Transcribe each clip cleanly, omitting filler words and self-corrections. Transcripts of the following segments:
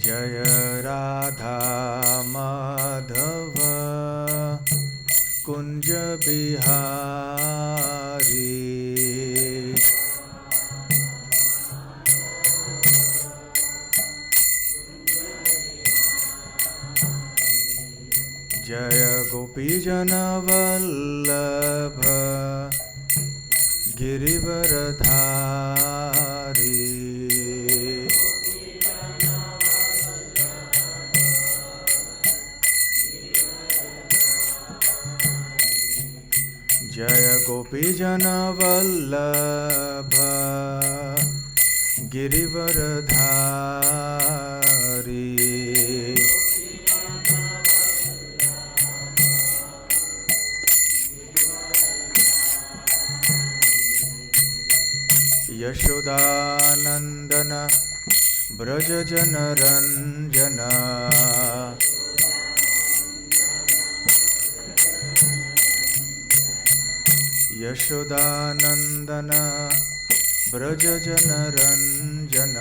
जय राधा माधव कुंज बिहारी। जय गोपीजन वल्लभ गिरिवरधारी। जय गोपीजन वल्लभ गिरिवरधारी। यशोदानंदन ब्रज जन रंजन। यशोदानंदन ब्रज जन रंजन।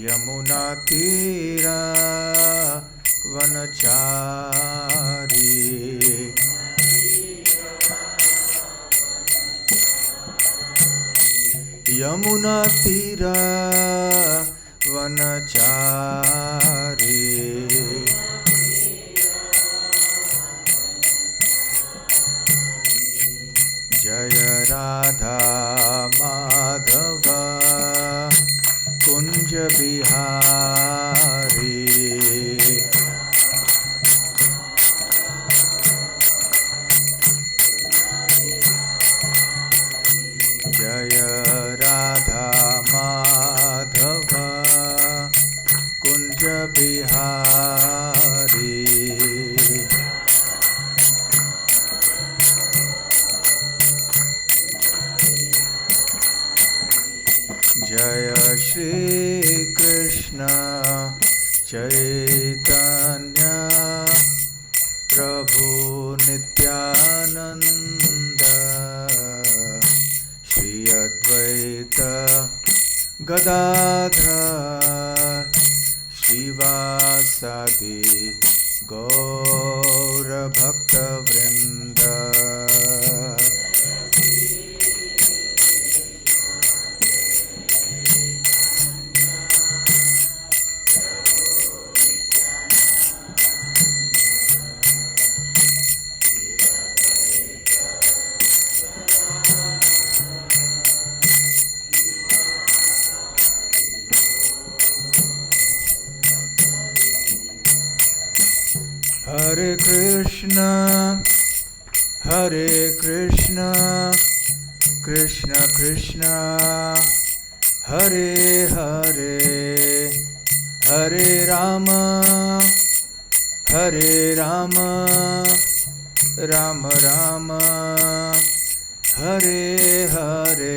यमुना तीरा वनचारी। यमुना तीरा वनचारी। जय राधा माधव कुंज बिहारी। जय राधा माधव कुंज बिहारी। जय श्री कृष्ण चैतन्य प्रभु नित्यानंद श्री अद्वैत गदाधर श्रीवासादि गौर भक्त वृंद। हरे कृष्ण कृष्ण कृष्ण हरे हरे हरे राम राम राम हरे हरे।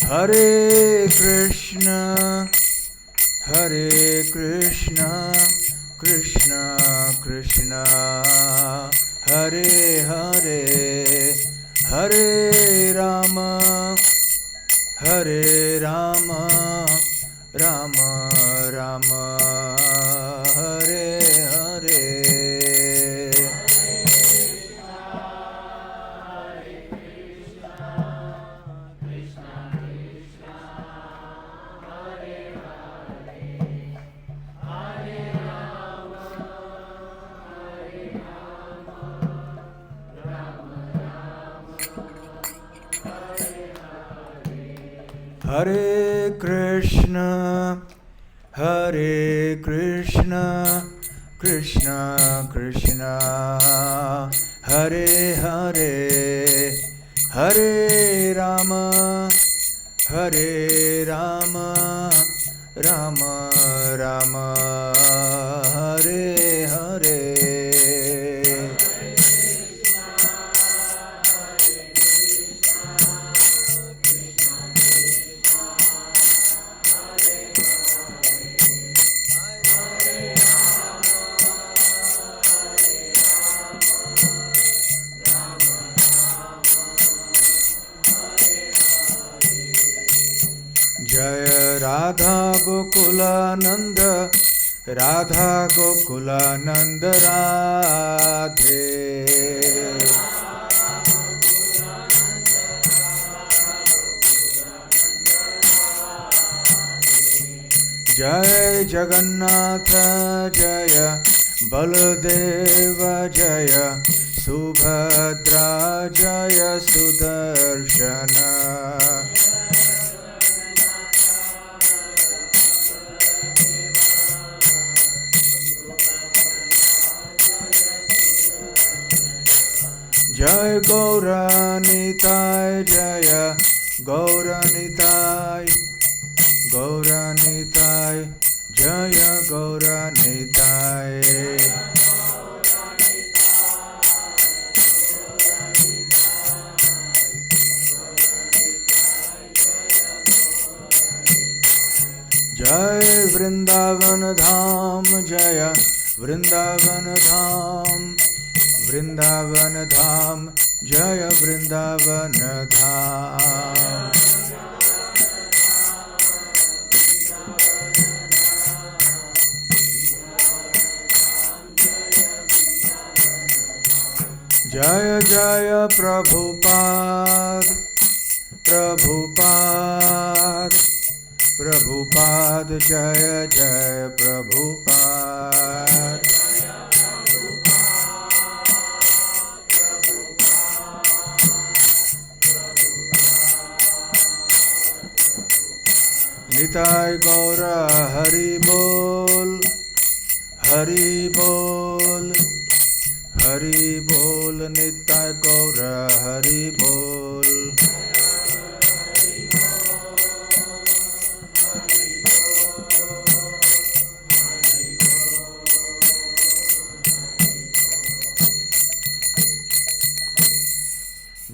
हरे कृष्ण कृष्ण कृष्ण हरे हरे हरे राम राम राम हरे हरे। हरे Krishna Krishna Krishna Hare Hare Hare Ram Rama Rama Hare Hare Jaya Radha Gokulananda Radha Gokulananda Radhe Jai Jagannath Jaya Baladeva Jaya Subhadra Jaya Sudarshana Jai Gauranitai Jaya Gauranitai Gauranitai Jaya Gauranitai Jai Vrindavan Dham Jaya Vrindavan Dham Vrindavan Dham Jaya Vrindavan Dham Jaya Jaya Prabhupada Prabhupada Prabhupada Jaya Jaya Prabhupada Nitai Gaura Hari Bol Hari Bol Hari Bol Nitai Gaura Hari Bol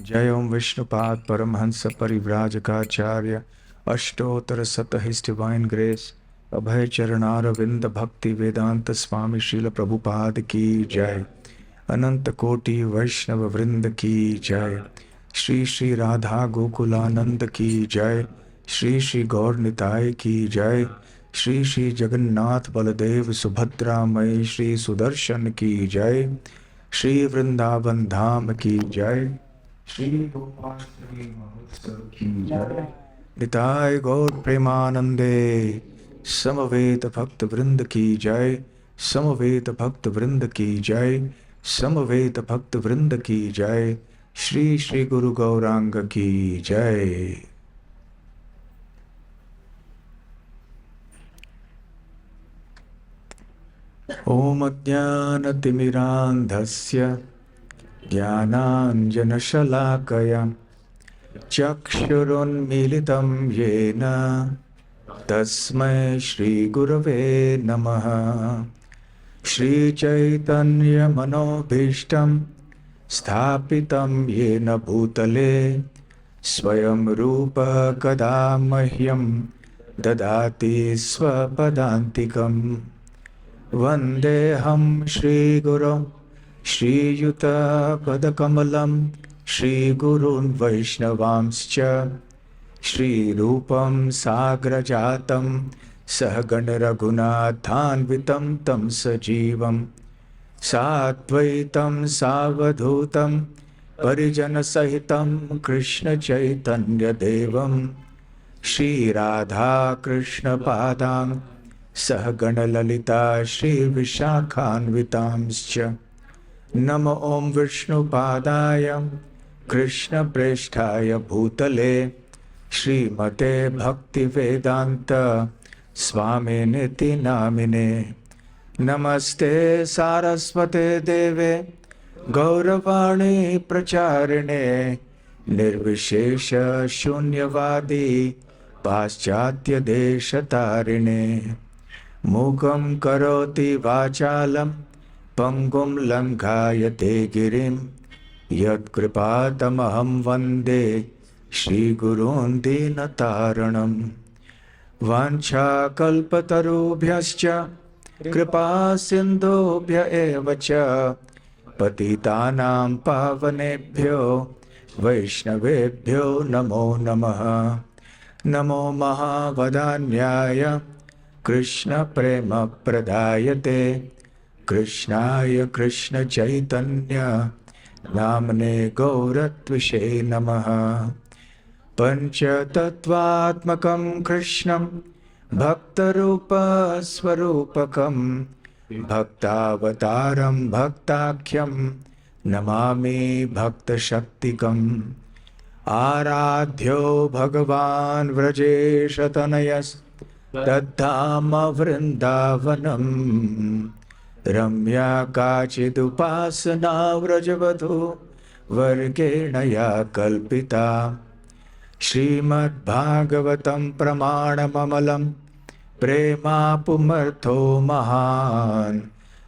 Jai Om Vishnupad Paramhansa Parivrajakaacharya Ashtotara Sata His Divine Grace Abhay Charanar Vinda Bhakti Vedanta Swami Srila Prabhupada Ki Jai Ananta Koti Vaishnava Vrinda Ki Jai Shri Shri Radha Gokulananda Ki Jai Shri Shri Gaur Nitai Ki Jai Shri Shri Jagannath Baladev Subhadra Mai Shri Sudarshan Ki Jai Shri Vrindavan Dham Ki Jai Shri Gopashri Mahotsav Ki Jai Nitai Gaur Premanande Samaveta Bhakta Vrinda Ki Jai Samaveta Bhakta Vrinda Ki Jai Samaveta Bhakta Vrinda Ki Jai Shri Shri Guru Gauranga Ki Jai Om Ajnana Timirandhasya Jnananjana Shalakaya Chakshurunmilitam Yena Tasmai Shri Gurave Namaha Shri Chaitanya Manobhishtam Sthapitam Yena Bhutale Swayam Rupa Kadamahyam Dadati Swapadantikam Vandeham Shri Guru Shri Yuta Padakamalam Shri Gurun Vaishnavamscha Shri Rupam Sagrajatam Sahagana Raghunathanvitam Tam Sajivam Satvaitam Savadhutam Parijana Sahitam Krishna Chaitanya Devam Shri Radha Krishna Padam Sahagana Lalita Shri Vishakhanvitamscha Nama Om Vishnu Padaya Krishna Presthaya Bhutale Shri Mate Bhakti Vedanta Swami Niti Namine Namaste Saraswate Deve Gauravani Pracharine Nirvishesha Shunyavadi पाश्चात्य देश तारिणे मूकं करोति वाचालं पंगुं लंघायते गिरिं यत्कृपातमहं वन्दे श्रीगुरून् दीनतारणम् वाञ्छाकल्पतरुभ्यश्च कृपा सिन्धुभ्य एव च पतितानां पावनेभ्यो वैष्णवेभ्यो नमो नमः। नमो महावदान्याय कृष्णप्रेमप्रदायते कृष्णाय कृष्णचैतन्य नाम्ने गौरत्विषे नमः। पंचतत्वात्मकं कृष्णं भक्तरूपस्वरूपकं भक्तावतारं भक्ताख्यं नमामि भक्तशक्तिकम्। आराध्यो भगवान् व्रजेशतनयस्तद्धाम वृन्दावनम् रम्या काचिदुपासना व्रजवधू वर्गेण या कल्पिता। श्रीमद्भागवतं प्रमाणममलं प्रेमापुमर्थो महान्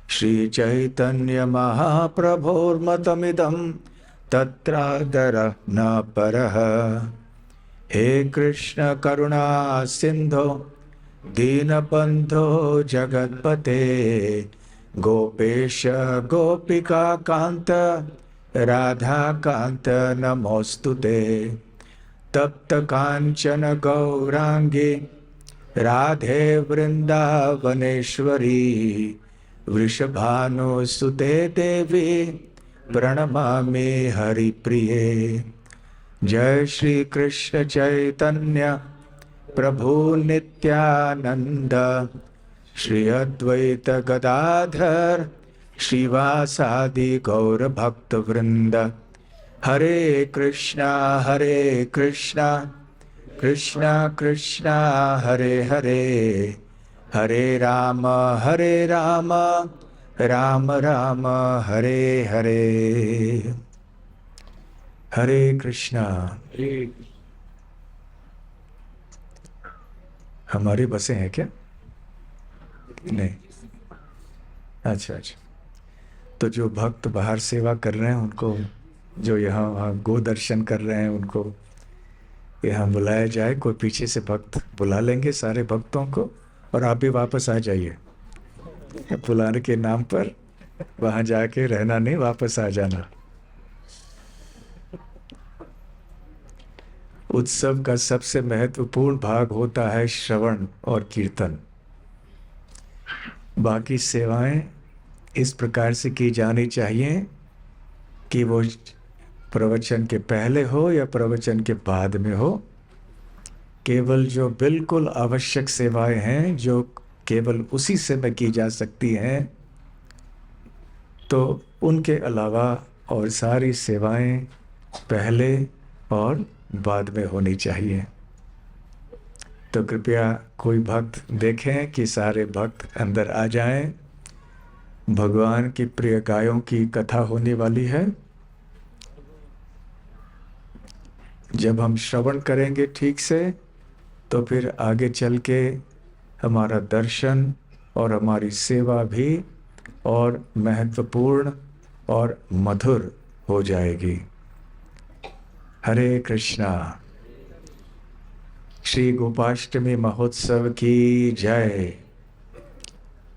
श्रीचैतन्यमहाप्रभोर्मतमिदं तत्रादरः न परः। हे कृष्ण करुणा सिन्धो दीनबन्धो जगत्पते गोपेश गोपिका कान्त राधाकान्त नमोऽस्तुते। तप्त कांचन गौरांगी राधे वृंदावनेश्वरी वृषभानुसुते देवी प्रणमामि हरिप्रिये। जय श्री कृष्ण चैतन्य प्रभु नित्यानंद श्री अद्वैत गदाधर श्रीवासादि गौर भक्त वृंद। हरे कृष्णा कृष्णा कृष्णा हरे हरे हरे राम राम राम हरे हरे। हरे कृष्णा। हमारी बसें हैं क्या? नहीं। अच्छा अच्छा। तो जो भक्त बाहर सेवा कर रहे हैं उनको, जो यहाँ वहाँ गो दर्शन कर रहे हैं उनको यहाँ बुलाया जाए। कोई पीछे से भक्त बुला लेंगे सारे भक्तों को, और आप भी वापस आ जाइए। बुलाने के नाम पर वहाँ जाके रहना नहीं, वापस आ जाना। उत्सव का सबसे महत्वपूर्ण भाग होता है श्रवण और कीर्तन। बाकी सेवाएं इस प्रकार से की जानी चाहिए कि वो प्रवचन के पहले हो या प्रवचन के बाद में हो। केवल जो बिल्कुल आवश्यक सेवाएं हैं, जो केवल उसी समय की जा सकती हैं, तो उनके अलावा और सारी सेवाएं पहले और बाद में होनी चाहिए। तो कृपया कोई भक्त देखें कि सारे भक्त अंदर आ जाएं। भगवान की प्रिय गायों की कथा होने वाली है। जब हम श्रवण करेंगे ठीक से, तो फिर आगे चल के हमारा दर्शन और हमारी सेवा भी और महत्वपूर्ण और मधुर हो जाएगी। हरे कृष्णा। श्री गोपाष्टमी महोत्सव की जय।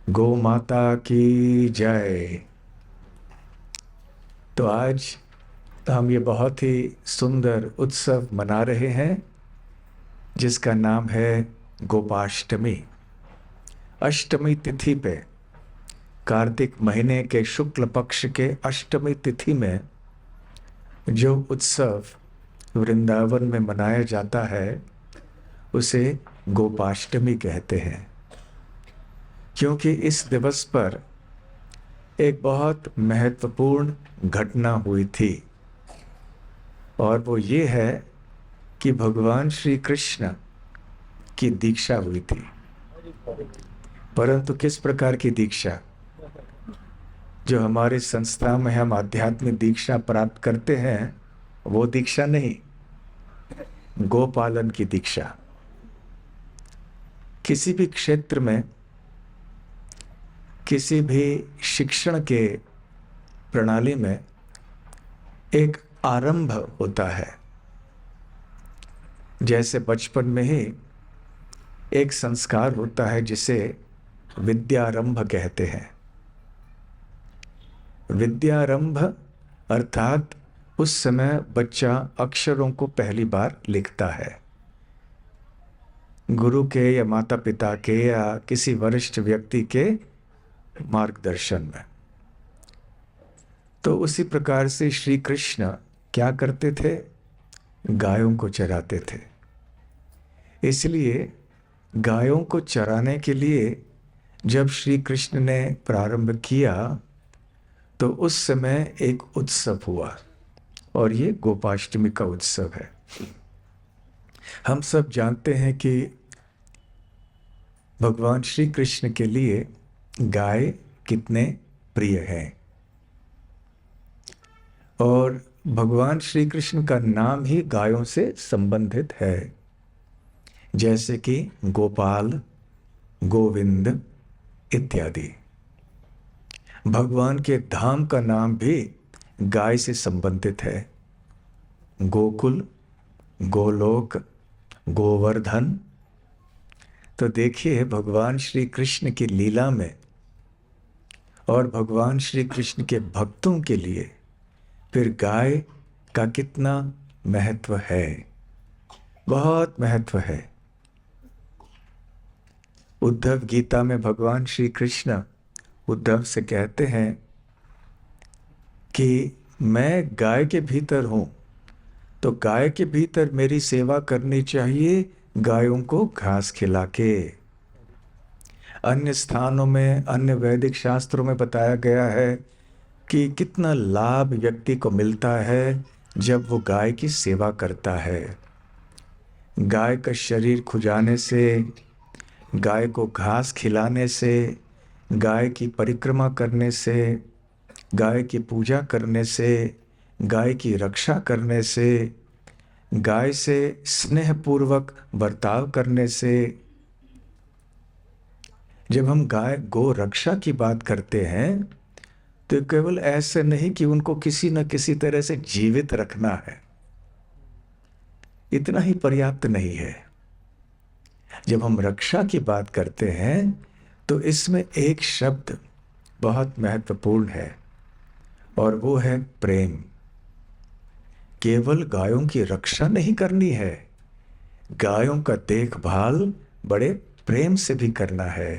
गौ माता की जय। तो आज हम ये बहुत ही सुंदर उत्सव मना रहे हैं जिसका नाम है गोपाष्टमी। अष्टमी तिथि पे, कार्तिक महीने के शुक्ल पक्ष के अष्टमी तिथि में जो उत्सव वृंदावन में मनाया जाता है उसे गोपाष्टमी कहते हैं, क्योंकि इस दिवस पर एक बहुत महत्वपूर्ण घटना हुई थी, और वो ये है कि भगवान श्री कृष्ण की दीक्षा हुई थी। परंतु किस प्रकार की दीक्षा? जो हमारी संस्था में हम आध्यात्मिक दीक्षा प्राप्त करते हैं वो दीक्षा नहीं, गोपालन की दीक्षा। किसी भी क्षेत्र में, किसी भी शिक्षण के प्रणाली में एक आरंभ होता है। जैसे बचपन में ही एक संस्कार होता है जिसे विद्यारंभ कहते हैं। विद्यारंभ अर्थात उस समय बच्चा अक्षरों को पहली बार लिखता है, गुरु के या माता पिता के या किसी वरिष्ठ व्यक्ति के मार्गदर्शन में। तो उसी प्रकार से श्री कृष्ण क्या करते थे? गायों को चराते थे। इसलिए गायों को चराने के लिए जब श्री कृष्ण ने प्रारंभ किया तो उस समय एक उत्सव हुआ, और ये गोपाष्टमी का उत्सव है। हम सब जानते हैं कि भगवान श्री कृष्ण के लिए गाय कितने प्रिय हैं, और भगवान श्री कृष्ण का नाम ही गायों से संबंधित है। जैसे कि गोपाल, गोविंद इत्यादि। भगवान के धाम का नाम भी गाय से संबंधित है। गोकुल, गोलोक, गोवर्धन। तो देखिए भगवान श्री कृष्ण की लीला में और भगवान श्री कृष्ण के भक्तों के लिए फिर गाय का कितना महत्व है, बहुत महत्व है। उद्धव गीता में भगवान श्री कृष्ण उद्धव से कहते हैं कि मैं गाय के भीतर हूं, तो गाय के भीतर मेरी सेवा करनी चाहिए, गायों को घास खिला के। अन्य स्थानों में, अन्य वैदिक शास्त्रों में बताया गया है कि कितना लाभ व्यक्ति को मिलता है जब वो गाय की सेवा करता है। गाय का शरीर खुजाने से, गाय को घास खिलाने से, गाय की परिक्रमा करने से, गाय की पूजा करने से, गाय की रक्षा करने से, गाय से स्नेहपूर्वक बर्ताव करने से। जब हम गाय गो रक्षा की बात करते हैं तो केवल ऐसे नहीं कि उनको किसी न किसी तरह से जीवित रखना है, इतना ही पर्याप्त नहीं है। जब हम रक्षा की बात करते हैं तो इसमें एक शब्द बहुत महत्वपूर्ण है, और वो है प्रेम। केवल गायों की रक्षा नहीं करनी है, गायों का देखभाल बड़े प्रेम से भी करना है।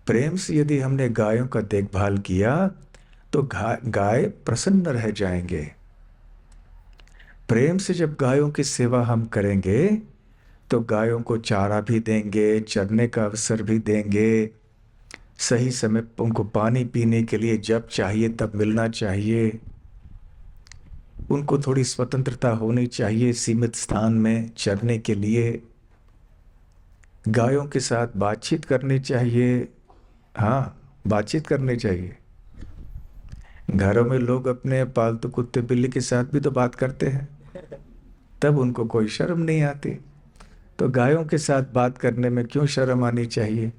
प्रेम से यदि हमने गायों का देखभाल किया तो गाय प्रसन्न रह जाएंगे। प्रेम से जब गायों की सेवा हम करेंगे तो गायों को चारा भी देंगे, चरने का अवसर भी देंगे, सही समय उनको पानी पीने के लिए जब चाहिए तब मिलना चाहिए, उनको थोड़ी स्वतंत्रता होनी चाहिए सीमित स्थान में चरने के लिए, गायों के साथ बातचीत करनी चाहिए। हाँ, बातचीत करनी चाहिए। घरों में लोग अपने पालतू कुत्ते बिल्ली के साथ भी तो बात करते हैं, तब उनको कोई शर्म नहीं आती। तो गायों के साथ बात करने में क्यों शर्म आनी चाहिए?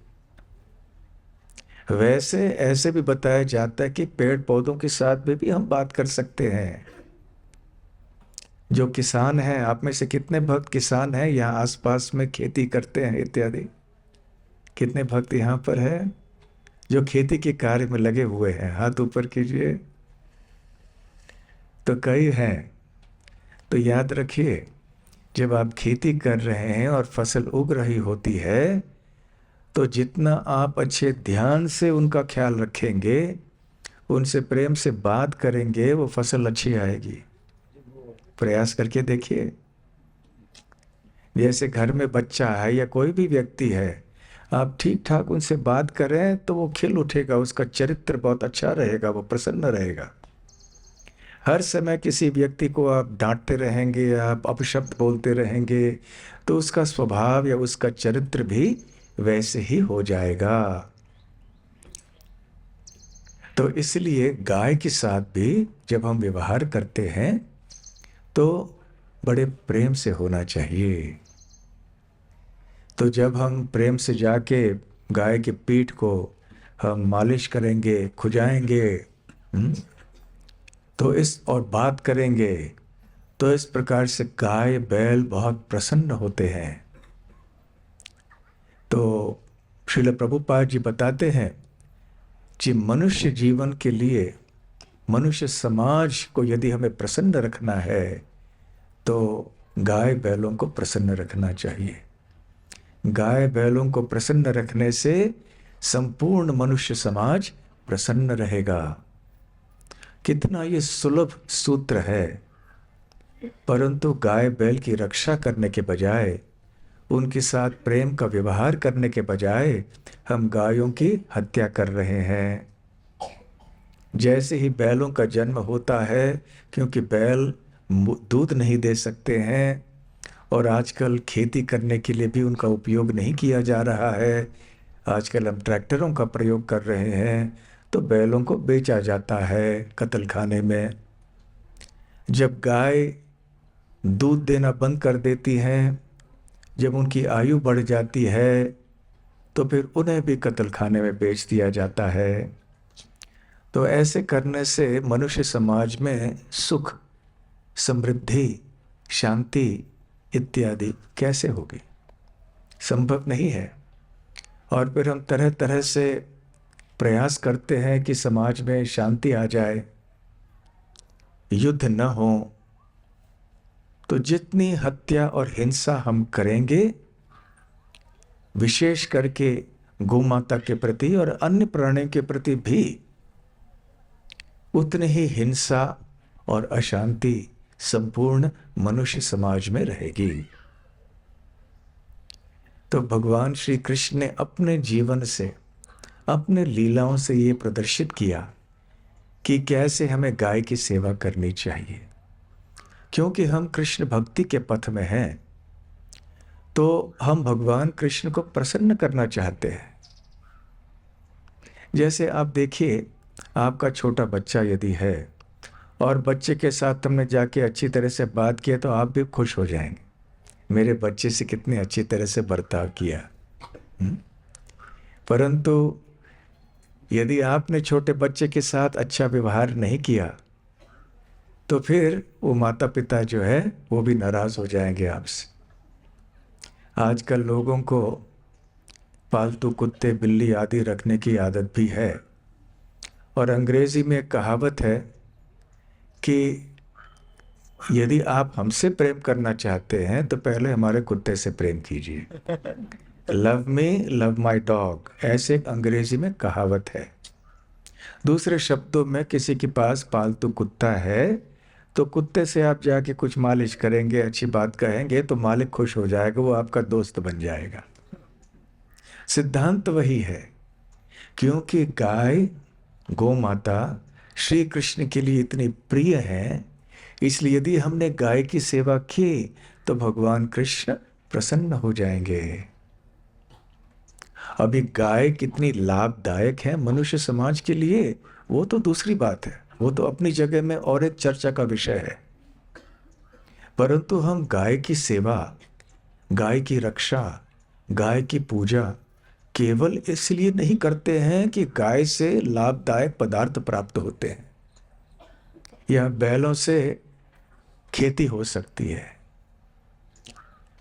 वैसे ऐसे भी बताया जाता है कि पेड़ पौधों के साथ में भी हम बात कर सकते हैं। जो किसान हैं, आप में से कितने भक्त किसान हैं, यहाँ आसपास में खेती करते हैं इत्यादि? कितने भक्त यहाँ पर हैं जो खेती के कार्य में लगे हुए हैं? हाथ ऊपर कीजिए। तो कई हैं। तो याद रखिए, जब आप खेती कर रहे हैं और फसल उग रही होती है तो जितना आप अच्छे ध्यान से उनका ख्याल रखेंगे, उनसे प्रेम से बात करेंगे, वो फसल अच्छी आएगी। प्रयास करके देखिए। जैसे घर में बच्चा है या कोई भी व्यक्ति है, आप ठीक ठाक उनसे बात करें तो वो खिल उठेगा, उसका चरित्र बहुत अच्छा रहेगा, वो प्रसन्न रहेगा। हर समय किसी व्यक्ति को आप डांटते रहेंगे, आप अपशब्द बोलते रहेंगे, तो उसका स्वभाव या उसका चरित्र भी वैसे ही हो जाएगा। तो इसलिए गाय के साथ भी जब हम व्यवहार करते हैं तो बड़े प्रेम से होना चाहिए। तो जब हम प्रेम से जाके गाय की पीठ को हम मालिश करेंगे, खुजाएंगे, तो इस और बात करेंगे, तो इस प्रकार से गाय बैल बहुत प्रसन्न होते हैं। तो श्रील प्रभुपाद जी बताते हैं कि मनुष्य जीवन के लिए, मनुष्य समाज को यदि हमें प्रसन्न रखना है तो गाय बैलों को प्रसन्न रखना चाहिए। गाय बैलों को प्रसन्न रखने से संपूर्ण मनुष्य समाज प्रसन्न रहेगा। कितना ये सुलभ सूत्र है, परंतु गाय बैल की रक्षा करने के बजाय, उनके साथ प्रेम का व्यवहार करने के बजाय हम गायों की हत्या कर रहे हैं। जैसे ही बैलों का जन्म होता है, क्योंकि बैल दूध नहीं दे सकते हैं और आजकल खेती करने के लिए भी उनका उपयोग नहीं किया जा रहा है, आजकल हम ट्रैक्टरों का प्रयोग कर रहे हैं, तो बैलों को बेचा जाता है कत्ल खाने में। जब गाय दूध देना बंद कर देती हैं, जब उनकी आयु बढ़ जाती है, तो फिर उन्हें भी कत्ल खाने में बेच दिया जाता है। तो ऐसे करने से मनुष्य समाज में सुख, समृद्धि, शांति इत्यादि कैसे होगी? संभव नहीं है। और फिर हम तरह तरह से प्रयास करते हैं कि समाज में शांति आ जाए, युद्ध न हो। तो जितनी हत्या और हिंसा हम करेंगे, विशेष करके गौमाता के प्रति और अन्य प्राणियों के प्रति भी, उतनी ही हिंसा और अशांति संपूर्ण मनुष्य समाज में रहेगी। तो भगवान श्री कृष्ण ने अपने जीवन से, अपने लीलाओं से ये प्रदर्शित किया कि कैसे हमें गाय की सेवा करनी चाहिए। क्योंकि हम कृष्ण भक्ति के पथ में हैं, तो हम भगवान कृष्ण को प्रसन्न करना चाहते हैं। जैसे आप देखिए, आपका छोटा बच्चा यदि है और बच्चे के साथ हमने जाके अच्छी तरह से बात किया, तो आप भी खुश हो जाएंगे, मेरे बच्चे से कितनी अच्छी तरह से बर्ताव किया। परंतु यदि आपने छोटे बच्चे के साथ अच्छा व्यवहार नहीं किया, तो फिर वो माता पिता जो है वो भी नाराज हो जाएंगे आपसे। आजकल लोगों को पालतू कुत्ते, बिल्ली आदि रखने की आदत भी है, और अंग्रेजी में एक कहावत है कि यदि आप हमसे प्रेम करना चाहते हैं तो पहले हमारे कुत्ते से प्रेम कीजिए। Love me, love my dog, ऐसे एक अंग्रेजी में कहावत है। दूसरे शब्दों में, किसी के पास पालतू कुत्ता है तो कुत्ते से आप जाके कुछ मालिश करेंगे, अच्छी बात कहेंगे, तो मालिक खुश हो जाएगा, वो आपका दोस्त बन जाएगा। सिद्धांत वही है, क्योंकि गाय, गौ माता श्री कृष्ण के लिए इतनी प्रिय है, इसलिए यदि हमने गाय की सेवा की तो भगवान कृष्ण प्रसन्न हो जाएंगे। अभी गाय कितनी लाभदायक है मनुष्य समाज के लिए, वो तो दूसरी बात है, वो तो अपनी जगह में और एक चर्चा का विषय है। परंतु हम गाय की सेवा, गाय की रक्षा, गाय की पूजा केवल इसलिए नहीं करते हैं कि गाय से लाभदायक पदार्थ प्राप्त होते हैं या बैलों से खेती हो सकती है।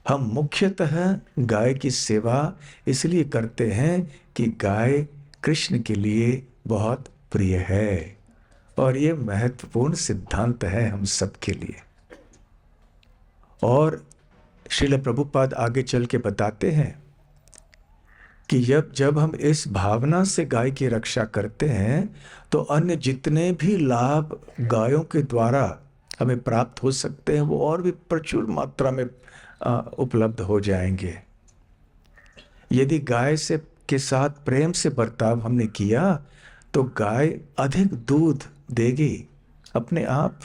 हम मुख्यतः गाय की सेवा इसलिए करते हैं कि गाय कृष्ण के लिए बहुत प्रिय है, और ये महत्वपूर्ण सिद्धांत है हम सबके लिए। और श्रील प्रभुपाद आगे चल के बताते हैं कि जब हम इस भावना से गाय की रक्षा करते हैं, तो अन्य जितने भी लाभ गायों के द्वारा हमें प्राप्त हो सकते हैं, वो और भी प्रचुर मात्रा में उपलब्ध हो जाएंगे। यदि गाय से के साथ प्रेम से बर्ताव हमने किया, तो गाय अधिक दूध देगी अपने आप।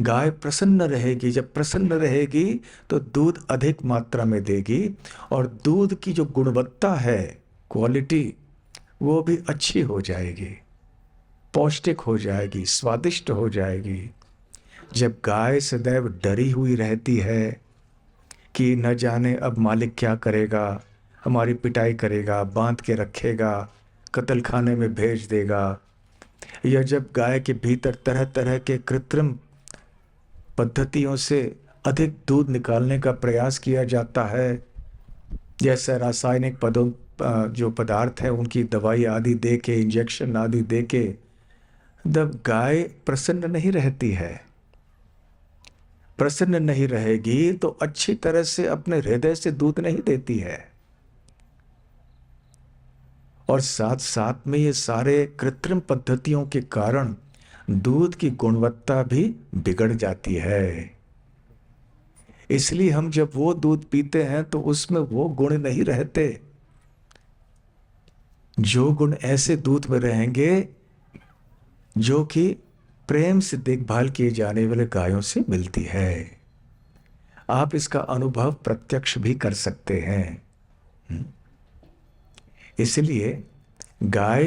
गाय प्रसन्न रहेगी, जब प्रसन्न रहेगी तो दूध अधिक मात्रा में देगी, और दूध की जो गुणवत्ता है, क्वालिटी, वो भी अच्छी हो जाएगी, पौष्टिक हो जाएगी, स्वादिष्ट हो जाएगी। जब गाय सदैव डरी हुई रहती है कि न जाने अब मालिक क्या करेगा, हमारी पिटाई करेगा, बांध के रखेगा, कत्ल खाने में भेज देगा। या जब गाय के भीतर तरह तरह के कृत्रिम पद्धतियों से अधिक दूध निकालने का प्रयास किया जाता है, जैसे रासायनिक जो पदार्थ हैं उनकी दवाई आदि दे के, इंजेक्शन आदि दे के, जब गाय प्रसन्न नहीं रहती है, प्रसन्न नहीं रहेगी तो अच्छी तरह से अपने हृदय से दूध नहीं देती है। और साथ साथ में ये सारे कृत्रिम पद्धतियों के कारण दूध की गुणवत्ता भी बिगड़ जाती है। इसलिए हम जब वो दूध पीते हैं तो उसमें वो गुण नहीं रहते जो गुण ऐसे दूध में रहेंगे जो कि प्रेम से देखभाल किए जाने वाले गायों से मिलती है। आप इसका अनुभव प्रत्यक्ष भी कर सकते हैं। इसलिए गाय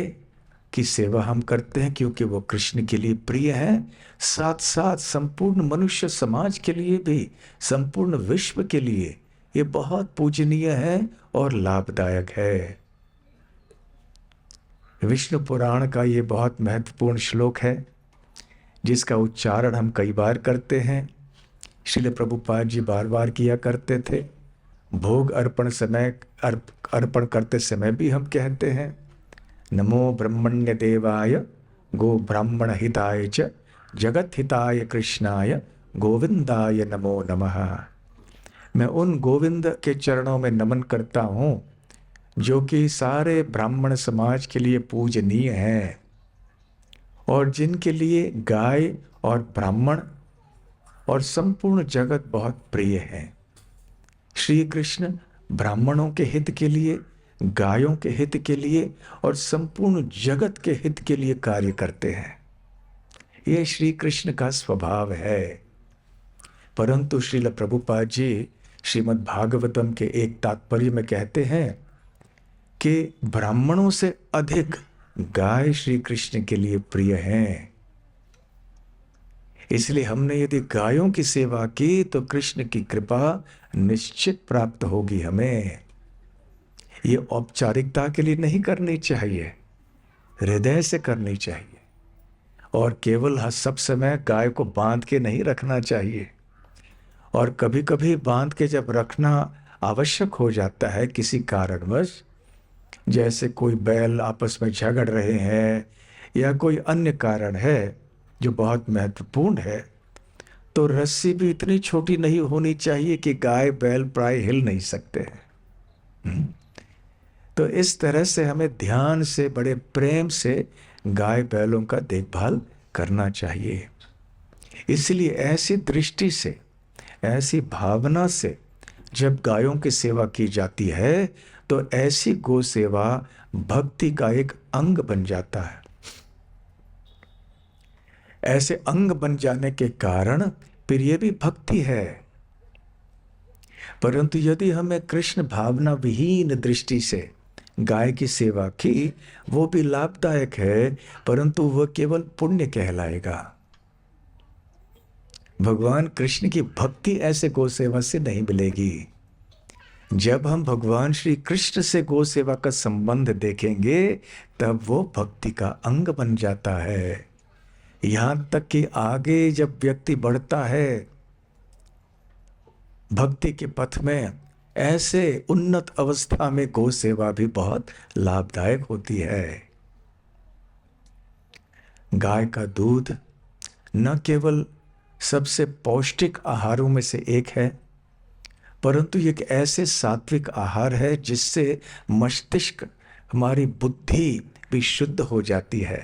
की सेवा हम करते हैं क्योंकि वो कृष्ण के लिए प्रिय है, साथ साथ संपूर्ण मनुष्य समाज के लिए भी, संपूर्ण विश्व के लिए ये बहुत पूजनीय है और लाभदायक है। विष्णु पुराण का ये बहुत महत्वपूर्ण श्लोक है जिसका उच्चारण हम कई बार करते हैं। श्रील प्रभुपाद जी बार बार किया करते थे। भोग अर्पण करते समय भी हम कहते हैं, नमो ब्रह्मण्य देवाय गो ब्राह्मण हिताय च जगत हिताय कृष्णाय गोविंदाय नमो नमः। मैं उन गोविंद के चरणों में नमन करता हूँ जो कि सारे ब्राह्मण समाज के लिए पूजनीय हैं और जिनके लिए गाय और ब्राह्मण और संपूर्ण जगत बहुत प्रिय है। श्री कृष्ण ब्राह्मणों के हित के लिए, गायों के हित के लिए और संपूर्ण जगत के हित के लिए कार्य करते हैं। यह श्री कृष्ण का स्वभाव है। परंतु श्रील प्रभुपाद जी श्रीमद् भागवतम के एक तात्पर्य में कहते हैं कि ब्राह्मणों से अधिक गाय श्री कृष्ण के लिए प्रिय हैं। इसलिए हमने यदि गायों की सेवा की तो कृष्ण की कृपा निश्चित प्राप्त होगी हमें। ये औपचारिकता के लिए नहीं करनी चाहिए, हृदय से करनी चाहिए। और केवल सब समय गाय को बांध के नहीं रखना चाहिए। और कभी कभी बांध के जब रखना आवश्यक हो जाता है किसी कारणवश, जैसे कोई बैल आपस में झगड़ रहे हैं या कोई अन्य कारण है जो बहुत महत्वपूर्ण है, तो रस्सी भी इतनी छोटी नहीं होनी चाहिए कि गाय बैल प्राय हिल नहीं सकते हैं। तो इस तरह से हमें ध्यान से, बड़े प्रेम से गाय बैलों का देखभाल करना चाहिए। इसलिए ऐसी दृष्टि से, ऐसी भावना से जब गायों की सेवा की जाती है तो ऐसी गो सेवा भक्ति का एक अंग बन जाता है। ऐसे अंग बन जाने के कारण फिर ये भी भक्ति है। परंतु यदि हमें कृष्ण भावना विहीन दृष्टि से गाय की सेवा की, वो भी लाभदायक है, परंतु वह केवल पुण्य कहलाएगा। भगवान कृष्ण की भक्ति ऐसे गो सेवा से नहीं मिलेगी। जब हम भगवान श्री कृष्ण से गो सेवा का संबंध देखेंगे तब वो भक्ति का अंग बन जाता है। यहां तक कि आगे जब व्यक्ति बढ़ता है भक्ति के पथ में, ऐसे उन्नत अवस्था में गो सेवा भी बहुत लाभदायक होती है। गाय का दूध न केवल सबसे पौष्टिक आहारों में से एक है, परंतु एक ऐसे सात्विक आहार है जिससे मस्तिष्क, हमारी बुद्धि भी शुद्ध हो जाती है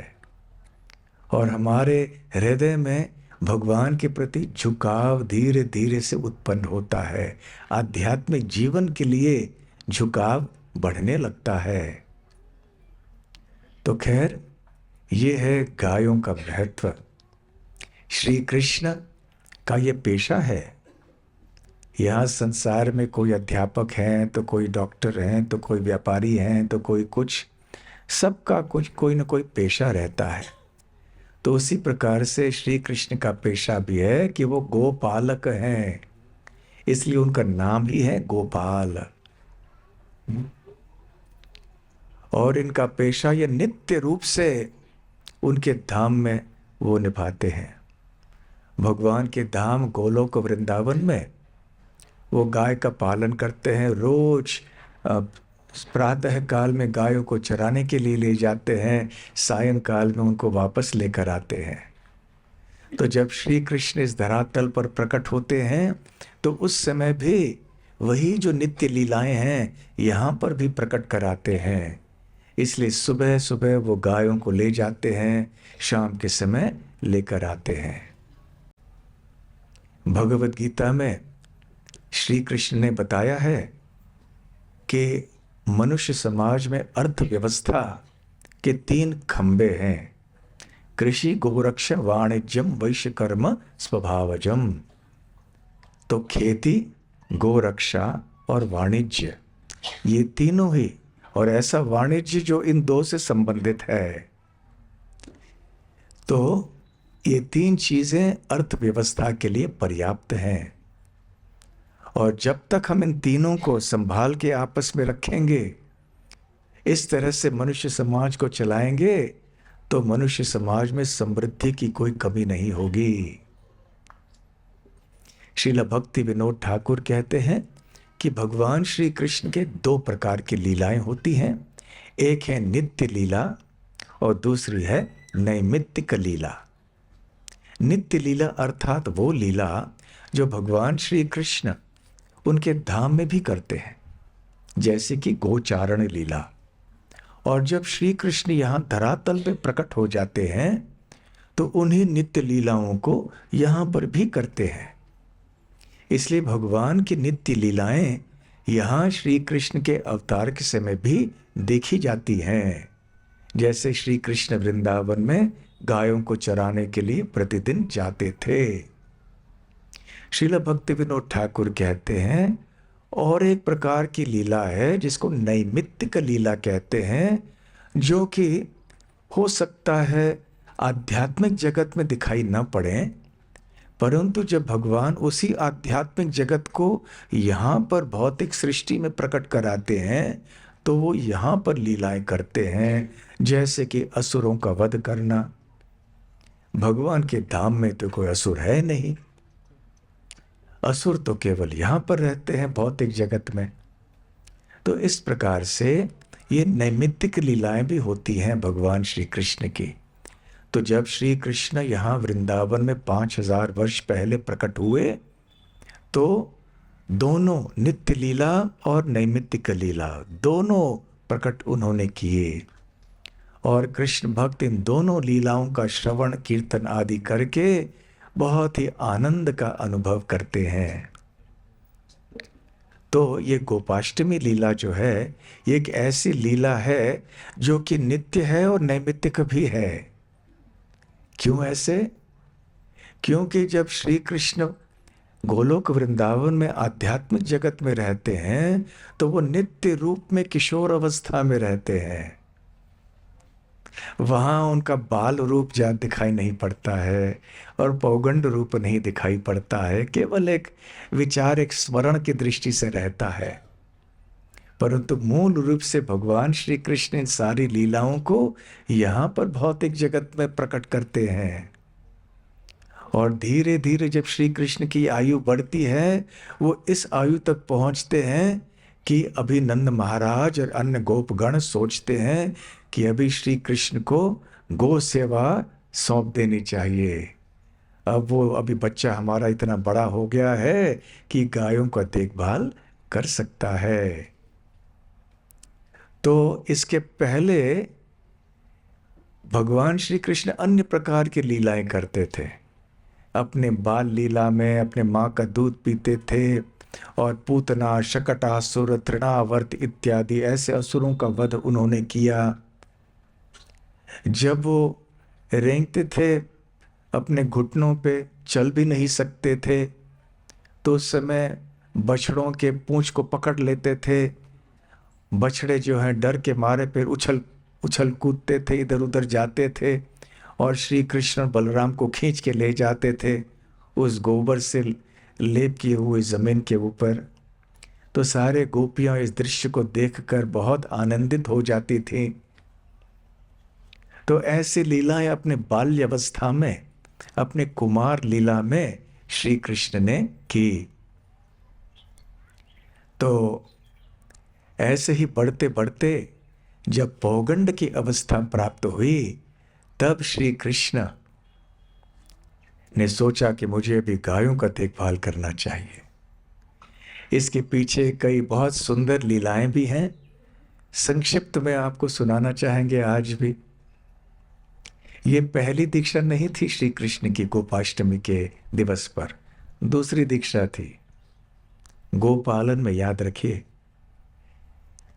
और हमारे हृदय में भगवान के प्रति झुकाव धीरे धीरे से उत्पन्न होता है। आध्यात्मिक जीवन के लिए झुकाव बढ़ने लगता है। तो खैर, ये है गायों का महत्व। श्री कृष्ण का ये पेशा है। यहाँ संसार में कोई अध्यापक हैं तो कोई डॉक्टर हैं तो कोई व्यापारी हैं तो कोई कुछ, सबका कुछ कोई न कोई पेशा रहता है। तो उसी प्रकार से श्री कृष्ण का पेशा भी है कि वो गोपालक हैं। इसलिए उनका नाम ही है गोपाल। और इनका पेशा ये नित्य रूप से उनके धाम में वो निभाते हैं। भगवान के धाम गोलोक वृंदावन में वो गाय का पालन करते हैं। रोज प्रातः काल में गायों को चराने के लिए ले जाते हैं, सायंकाल में उनको वापस लेकर आते हैं। तो जब श्री कृष्ण इस धरातल पर प्रकट होते हैं तो उस समय भी वही जो नित्य लीलाएं हैं यहाँ पर भी प्रकट कराते हैं। इसलिए सुबह सुबह वो गायों को ले जाते हैं, शाम के समय लेकर आते हैं। भगवत गीता में श्री कृष्ण ने बताया है कि मनुष्य समाज में अर्थव्यवस्था के 3 खंबे हैं, कृषि, गोरक्षा, वाणिज्यम, वैश्य कर्म, स्वभावजम। तो खेती, गोरक्षा और वाणिज्य, ये तीनों ही, और ऐसा वाणिज्य जो इन 2 से संबंधित है। तो ये 3 चीजें अर्थव्यवस्था के लिए पर्याप्त हैं। और जब तक हम इन तीनों को संभाल के आपस में रखेंगे, इस तरह से मनुष्य समाज को चलाएंगे, तो मनुष्य समाज में समृद्धि की कोई कमी नहीं होगी। श्रील भक्ति विनोद ठाकुर कहते हैं कि भगवान श्री कृष्ण के 2 प्रकार की लीलाएं होती हैं। एक है नित्य लीला और दूसरी है नैमित्तिक लीला। नित्य लीला अर्थात वो लीला जो भगवान श्री कृष्ण उनके धाम में भी करते हैं, जैसे कि गोचारण लीला। और जब श्री कृष्ण यहाँ धरातल पे प्रकट हो जाते हैं तो उन्हीं नित्य लीलाओं को यहाँ पर भी करते हैं। इसलिए भगवान की नित्य लीलाएं यहाँ श्री कृष्ण के अवतार के समय भी देखी जाती हैं। जैसे श्री कृष्ण वृंदावन में गायों को चराने के लिए प्रतिदिन जाते थे। श्रील भक्ति विनोद ठाकुर कहते हैं और एक प्रकार की लीला है जिसको नैमित्तिक लीला कहते हैं, जो कि हो सकता है आध्यात्मिक जगत में दिखाई न पड़े, परंतु जब भगवान उसी आध्यात्मिक जगत को यहाँ पर भौतिक सृष्टि में प्रकट कराते हैं तो वो यहाँ पर लीलाएं करते हैं। जैसे कि असुरों का वध करना। भगवान के धाम में तो कोई असुर है नहीं, असुर तो केवल यहाँ पर रहते हैं भौतिक जगत में। तो इस प्रकार से ये नैमित्तिक लीलाएं भी होती हैं भगवान श्री कृष्ण की। तो जब श्री कृष्ण यहाँ वृंदावन में 5000 वर्ष पहले प्रकट हुए तो दोनों नित्य लीला और नैमित्तिक लीला दोनों प्रकट उन्होंने किए। और कृष्ण भक्त इन दोनों लीलाओं का श्रवण कीर्तन आदि करके बहुत ही आनंद का अनुभव करते हैं। तो ये गोपाष्टमी लीला जो है ये एक ऐसी लीला है जो कि नित्य है और नैमित्तिक भी है। क्यों ऐसे? क्योंकि जब श्री कृष्ण गोलोक वृंदावन में आध्यात्मिक जगत में रहते हैं तो वो नित्य रूप में किशोर अवस्था में रहते हैं। वहाँ उनका बाल रूप जा दिखाई नहीं पड़ता है और पौगंड रूप नहीं दिखाई पड़ता है, केवल एक विचार, एक स्मरण की दृष्टि से रहता है। परंतु मूल रूप से भगवान श्री कृष्ण इन सारी लीलाओं को यहाँ पर भौतिक जगत में प्रकट करते हैं। और धीरे धीरे जब श्री कृष्ण की आयु बढ़ती है वो इस आयु तक पहुँचते हैं कि अभी नंद महाराज और अन्य गोपगण सोचते हैं कि अभी श्री कृष्ण को गो सेवा सौंप देनी चाहिए। अब वो अभी बच्चा हमारा इतना बड़ा हो गया है कि गायों का देखभाल कर सकता है। तो इसके पहले भगवान श्री कृष्ण अन्य प्रकार की लीलाएं करते थे। अपने बाल लीला में अपने माँ का दूध पीते थे और पूतना, शकटासुर, तृणावर्त इत्यादि ऐसे असुरों का वध उन्होंने किया। जब वो रेंगते थे, अपने घुटनों पे चल भी नहीं सकते थे, तो उस समय बछड़ों के पूंछ को पकड़ लेते थे। बछड़े जो हैं डर के मारे फिर उछल कूदते थे, इधर उधर जाते थे और श्री कृष्ण बलराम को खींच के ले जाते थे। उस गोबर से लेप किए हुए जमीन के ऊपर। तो सारे गोपियां इस दृश्य को देखकर बहुत आनंदित हो जाती थीं। तो ऐसी लीलाएं अपने बाल्य अवस्था में, अपने कुमार लीला में श्री कृष्ण ने की। तो ऐसे ही बढ़ते बढ़ते जब पौगंड की अवस्था प्राप्त हुई, तब श्री कृष्ण ने सोचा कि मुझे भी गायों का देखभाल करना चाहिए। इसके पीछे कई बहुत सुंदर लीलाएं भी हैं, संक्षिप्त में आपको सुनाना चाहेंगे आज भी। ये पहली दीक्षा नहीं थी श्री कृष्ण की गोपाष्टमी के दिवस पर, दूसरी दीक्षा थी। गोपालन में याद रखिए।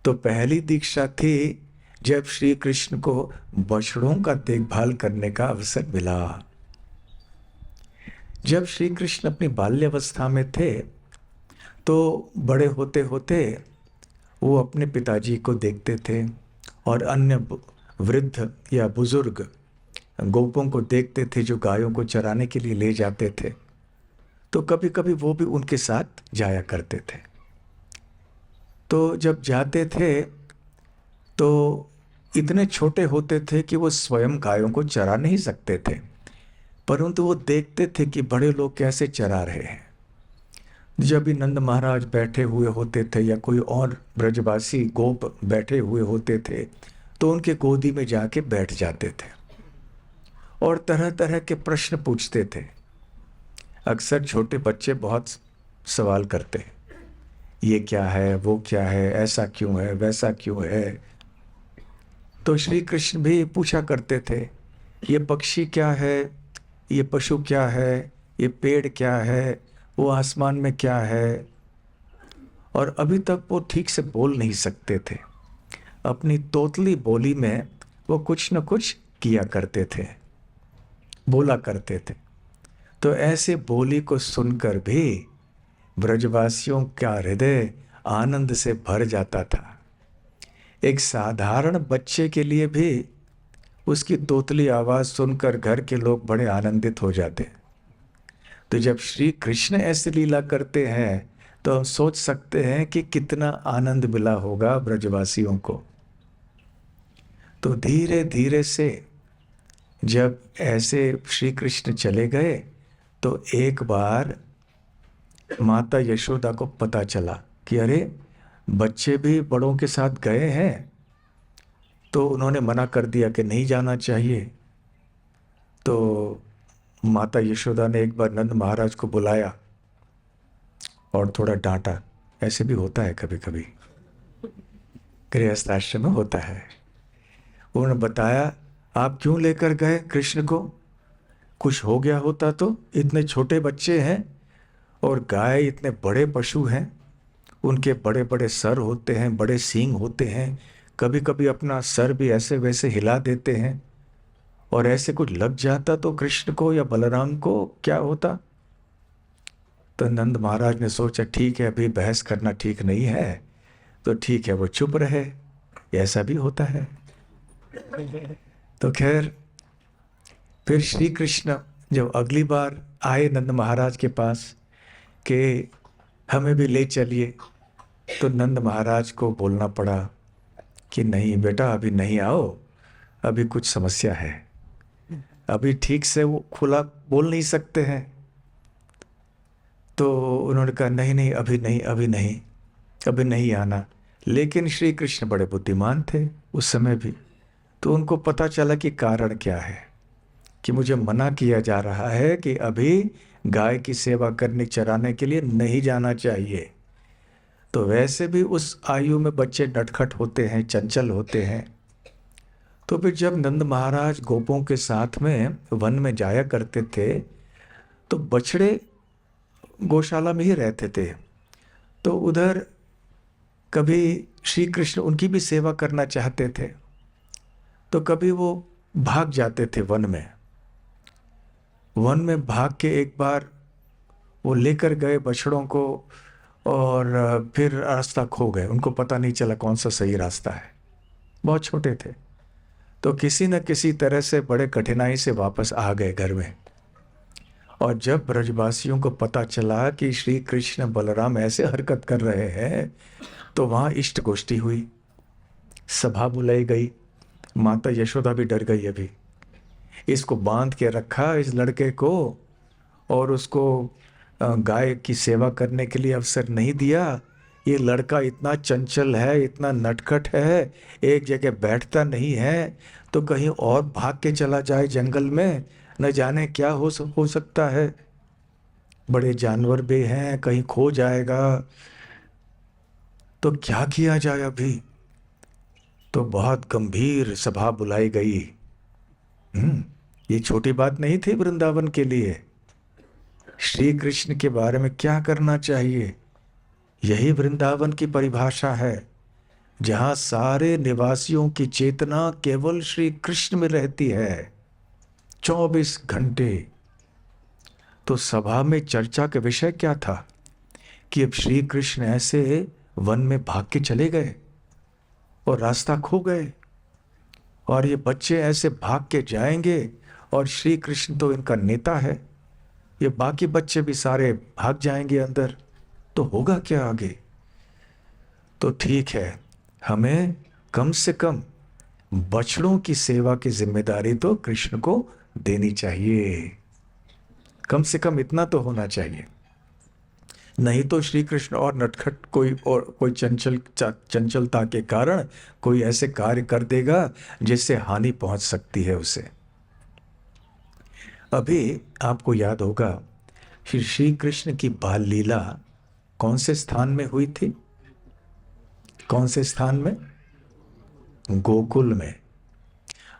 तो पहली दीक्षा थी जब श्री कृष्ण को बछड़ों का देखभाल करने का अवसर मिला। जब श्री कृष्ण अपनी बाल्यावस्था में थे, तो बड़े होते होते वो अपने पिताजी को देखते थे और अन्य वृद्ध या बुजुर्ग गोपों को देखते थे जो गायों को चराने के लिए ले जाते थे। तो कभी कभी वो भी उनके साथ जाया करते थे। तो जब जाते थे तो इतने छोटे होते थे कि वो स्वयं गायों को चरा नहीं सकते थे, परंतु वो देखते थे कि बड़े लोग कैसे चरा रहे हैं। जब भी नंद महाराज बैठे हुए होते थे या कोई और ब्रजवासी गोप बैठे हुए होते थे, तो उनके गोदी में जाके बैठ जाते थे और तरह तरह के प्रश्न पूछते थे। अक्सर छोटे बच्चे बहुत सवाल करते हैं, ये क्या है, वो क्या है, ऐसा क्यों है, वैसा क्यों है। तो श्री कृष्ण भी पूछा करते थे, ये पक्षी क्या है, ये पशु क्या है, ये पेड़ क्या है, वो आसमान में क्या है। और अभी तक वो ठीक से बोल नहीं सकते थे। अपनी तोतली बोली में वो कुछ न कुछ किया करते थे, बोला करते थे। तो ऐसे बोली को सुनकर भी ब्रजवासियों का हृदय आनंद से भर जाता था। एक साधारण बच्चे के लिए भी उसकी तोतली आवाज सुनकर घर के लोग बड़े आनंदित हो जाते। तो जब श्री कृष्ण ऐसी लीला करते हैं तो हम सोच सकते हैं कि कितना आनंद मिला होगा ब्रजवासियों को। तो धीरे धीरे से जब ऐसे श्री कृष्ण चले गए, तो एक बार माता यशोदा को पता चला कि अरे बच्चे भी बड़ों के साथ गए हैं। तो उन्होंने मना कर दिया कि नहीं जाना चाहिए। तो माता यशोदा ने एक बार नंद महाराज को बुलाया और थोड़ा डांटा। ऐसे भी होता है कभी कभी, गृहस्थ आश्रम में होता है। उन्होंने बताया, आप क्यों लेकर गए कृष्ण को, कुछ हो गया होता तो, इतने छोटे बच्चे हैं और गाय इतने बड़े पशु हैं, उनके बड़े बड़े सर होते हैं, बड़े सींग होते हैं, कभी कभी अपना सर भी ऐसे वैसे हिला देते हैं, और ऐसे कुछ लग जाता तो कृष्ण को या बलराम को क्या होता। तो नंद महाराज ने सोचा ठीक है, अभी बहस करना ठीक नहीं है, तो ठीक है वो चुप रहे। ऐसा भी होता है। तो खैर फिर श्री कृष्ण जब अगली बार आए नंद महाराज के पास कि हमें भी ले चलिए, तो नंद महाराज को बोलना पड़ा कि नहीं बेटा, अभी नहीं आओ, अभी कुछ समस्या है, अभी ठीक से वो खुला बोल नहीं सकते हैं। तो उन्होंने कहा नहीं नहीं, अभी नहीं, अभी नहीं, अभी नहीं आना। लेकिन श्री कृष्ण बड़े बुद्धिमान थे उस समय भी, तो उनको पता चला कि कारण क्या है, कि मुझे मना किया जा रहा है कि अभी गाय की सेवा करने, चराने के लिए नहीं जाना चाहिए। तो वैसे भी उस आयु में बच्चे नटखट होते हैं, चंचल होते हैं। तो फिर जब नंद महाराज गोपों के साथ में वन में जाया करते थे, तो बछड़े गौशाला में ही रहते थे। तो उधर कभी श्री कृष्ण उनकी भी सेवा करना चाहते थे, तो कभी वो भाग जाते थे वन में। वन में भाग के एक बार वो लेकर गए बछड़ों को, और फिर रास्ता खो गए, उनको पता नहीं चला कौन सा सही रास्ता है, बहुत छोटे थे। तो किसी न किसी तरह से बड़े कठिनाई से वापस आ गए घर में, और जब ब्रजवासियों को पता चला कि श्री कृष्ण बलराम ऐसे हरकत कर रहे हैं, तो वहाँ इष्ट गोष्ठी हुई, सभा बुलाई गई। माता यशोदा भी डर गई। अभी इसको बांध के रखा इस लड़के को, और उसको गाय की सेवा करने के लिए अवसर नहीं दिया। ये लड़का इतना चंचल है, इतना नटखट है, एक जगह बैठता नहीं है, तो कहीं और भाग के चला जाए जंगल में, न जाने क्या हो सकता है। बड़े जानवर भी हैं, कहीं खो जाएगा। तो क्या किया जाए अभी? तो बहुत गंभीर सभा बुलाई गई। ये छोटी बात नहीं थी वृंदावन के लिए। श्री कृष्ण के बारे में क्या करना चाहिए, यही वृंदावन की परिभाषा है, जहां सारे निवासियों की चेतना केवल श्री कृष्ण में रहती है 24 घंटे। तो सभा में चर्चा का विषय क्या था कि अब श्री कृष्ण ऐसे वन में भाग के चले गए और रास्ता खो गए, और ये बच्चे ऐसे भाग के जाएंगे, और श्री कृष्ण तो इनका नेता है, ये बाकी बच्चे भी सारे भाग जाएंगे अंदर, तो होगा क्या आगे? तो ठीक है, हमें कम से कम बछड़ों की सेवा की जिम्मेदारी तो कृष्ण को देनी चाहिए। कम से कम इतना तो होना चाहिए। नहीं तो श्री कृष्ण और नटखट कोई चंचलता के कारण कोई ऐसे कार्य कर देगा जिससे हानि पहुंच सकती है उसे। अभी आपको याद होगा श्री कृष्ण की बाल लीला कौन से स्थान में हुई थी? कौन से स्थान में? गोकुल में।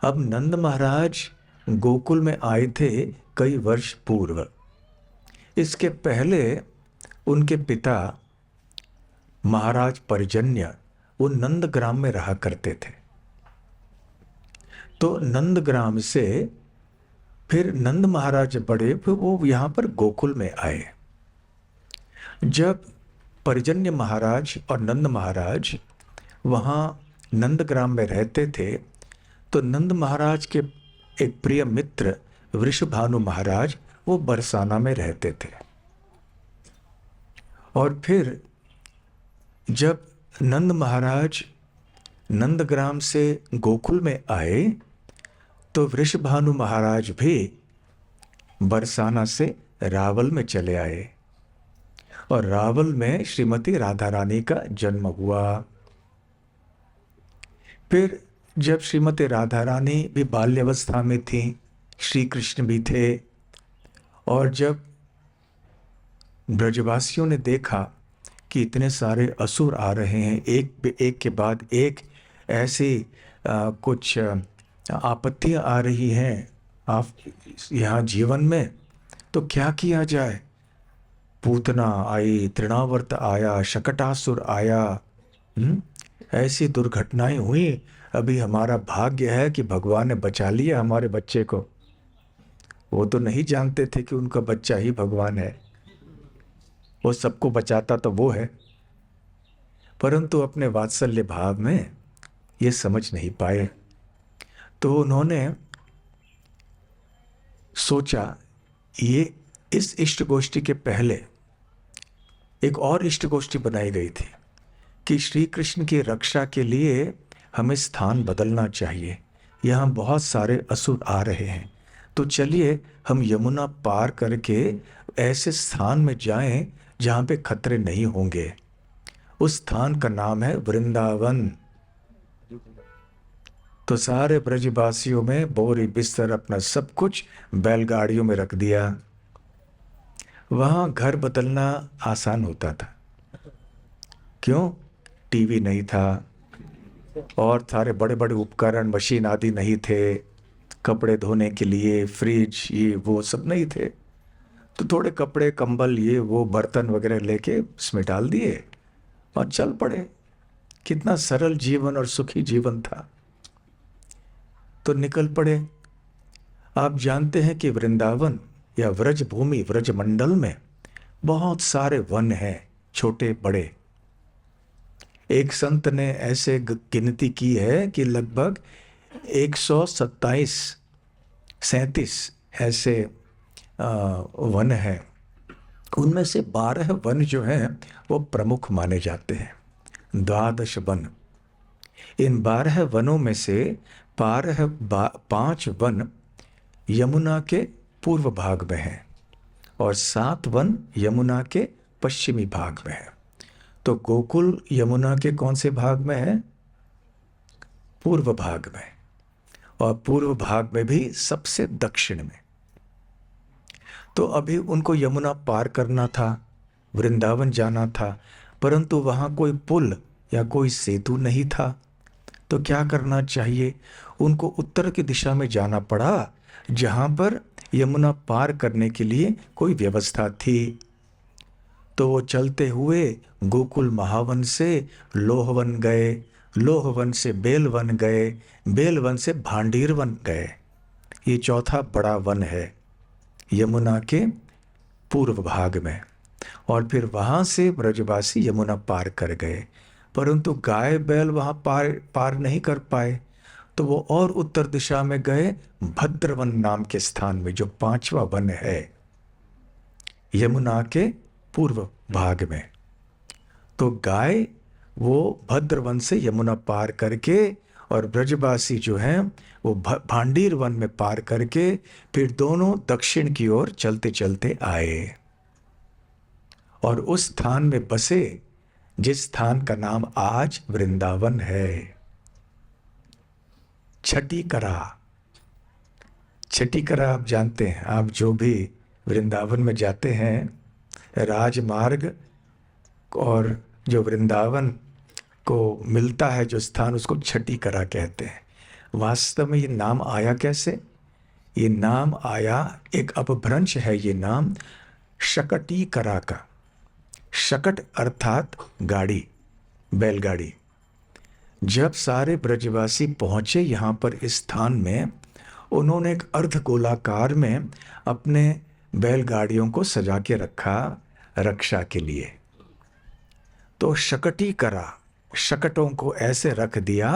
अब नंद महाराज गोकुल में आए थे कई वर्ष पूर्व। इसके पहले उनके पिता महाराज पर्जन्य वो नंदग्राम में रहा करते थे। तो नंदग्राम से फिर नंद महाराज बड़े, फिर वो यहाँ पर गोकुल में आए। जब पर्जन्य महाराज और नंद महाराज वहाँ नंदग्राम में रहते थे, तो नंद महाराज के एक प्रिय मित्र वृषभानु महाराज वो बरसाना में रहते थे। और फिर जब नंद महाराज नंदग्राम से गोकुल में आए, तो वृषभानु महाराज भी बरसाना से रावल में चले आए, और रावल में श्रीमती राधा रानी का जन्म हुआ। फिर जब श्रीमती राधा रानी भी बाल्यावस्था में थी, श्री कृष्ण भी थे, और जब ब्रजवासियों ने देखा कि इतने सारे असुर आ रहे हैं, एक के बाद एक ऐसी कुछ आपत्तियां आ रही हैं आप यहाँ जीवन में, तो क्या किया जाए? पूतना आई, तृणावर्त आया, शकटासुर आया, ऐसी दुर्घटनाएं हुई। अभी हमारा भाग्य है कि भगवान ने बचा लिया हमारे बच्चे को। वो तो नहीं जानते थे कि उनका बच्चा ही भगवान है, वो सबको बचाता तो वो है, परंतु अपने वात्सल्य भाव में ये समझ नहीं पाए। तो उन्होंने सोचा, ये इस इष्ट गोष्ठी के पहले एक और इष्ट गोष्ठी बनाई गई थी कि श्री कृष्ण की रक्षा के लिए हमें स्थान बदलना चाहिए, यहाँ बहुत सारे असुर आ रहे हैं, तो चलिए हम यमुना पार करके ऐसे स्थान में जाएं जहाँ पे खतरे नहीं होंगे। उस स्थान का नाम है वृंदावन। तो सारे ब्रजवासियों में बोरी बिस्तर अपना सब कुछ बैलगाड़ियों में रख दिया। वहाँ घर बदलना आसान होता था, क्यों? टीवी नहीं था, और सारे बड़े बड़े उपकरण मशीन आदि नहीं थे, कपड़े धोने के लिए फ्रिज ये वो सब नहीं थे। तो थोड़े कपड़े कंबल ये वो बर्तन वगैरह लेके उसमें डाल दिए और चल पड़े। कितना सरल जीवन और सुखी जीवन था। तो निकल पड़े। आप जानते हैं कि वृंदावन या व्रज भूमि व्रज मंडल में बहुत सारे वन हैं, छोटे बड़े। एक संत ने ऐसे गिनती की है कि लगभग 127 37 ऐसे वन हैं, उनमें से 12 वन जो हैं वो प्रमुख माने जाते हैं, 12 वन। इन 12 वनों में से 5 वन यमुना के पूर्व भाग में हैं और 7 वन यमुना के पश्चिमी भाग में हैं। तो गोकुल यमुना के कौन से भाग में है? पूर्व भाग में, और पूर्व भाग में भी सबसे दक्षिण में। तो अभी उनको यमुना पार करना था, वृंदावन जाना था, परंतु वहाँ कोई पुल या कोई सेतु नहीं था। तो क्या करना चाहिए? उनको उत्तर की दिशा में जाना पड़ा, जहाँ पर यमुना पार करने के लिए कोई व्यवस्था थी। तो वो चलते हुए गोकुल महावन से लोहवन गए, लोहवन से बेलवन गए, बेलवन से भांडीर वन गए। ये चौथा बड़ा वन है यमुना के पूर्व भाग में। और फिर वहाँ से ब्रजवासी यमुना पार कर गए, परंतु गाय बैल वहाँ पार नहीं कर पाए। तो वो और उत्तर दिशा में गए भद्रवन नाम के स्थान में, जो 5वां वन है यमुना के पूर्व भाग में। तो गाय वो भद्रवन से यमुना पार करके और ब्रजवासी जो हैं वो भांडीर वन में पार करके फिर दोनों दक्षिण की ओर चलते चलते आए और उस स्थान में बसे जिस स्थान का नाम आज वृंदावन है। छठीकरा, छठीकरा आप जानते हैं, आप जो भी वृंदावन में जाते हैं राजमार्ग और जो वृंदावन को मिलता है जो स्थान, उसको छठीकरा कहते हैं। वास्तव में ये नाम आया कैसे? ये नाम आया, एक अपभ्रंश है ये नाम शकटीकरा का। शकट अर्थात गाड़ी, बैलगाड़ी। जब सारे ब्रजवासी पहुंचे यहाँ पर इस स्थान में, उन्होंने एक अर्धगोलाकार में अपने बैलगाड़ियों को सजा के रखा रक्षा के लिए। तो शकटीकरा, शकटों को ऐसे रख दिया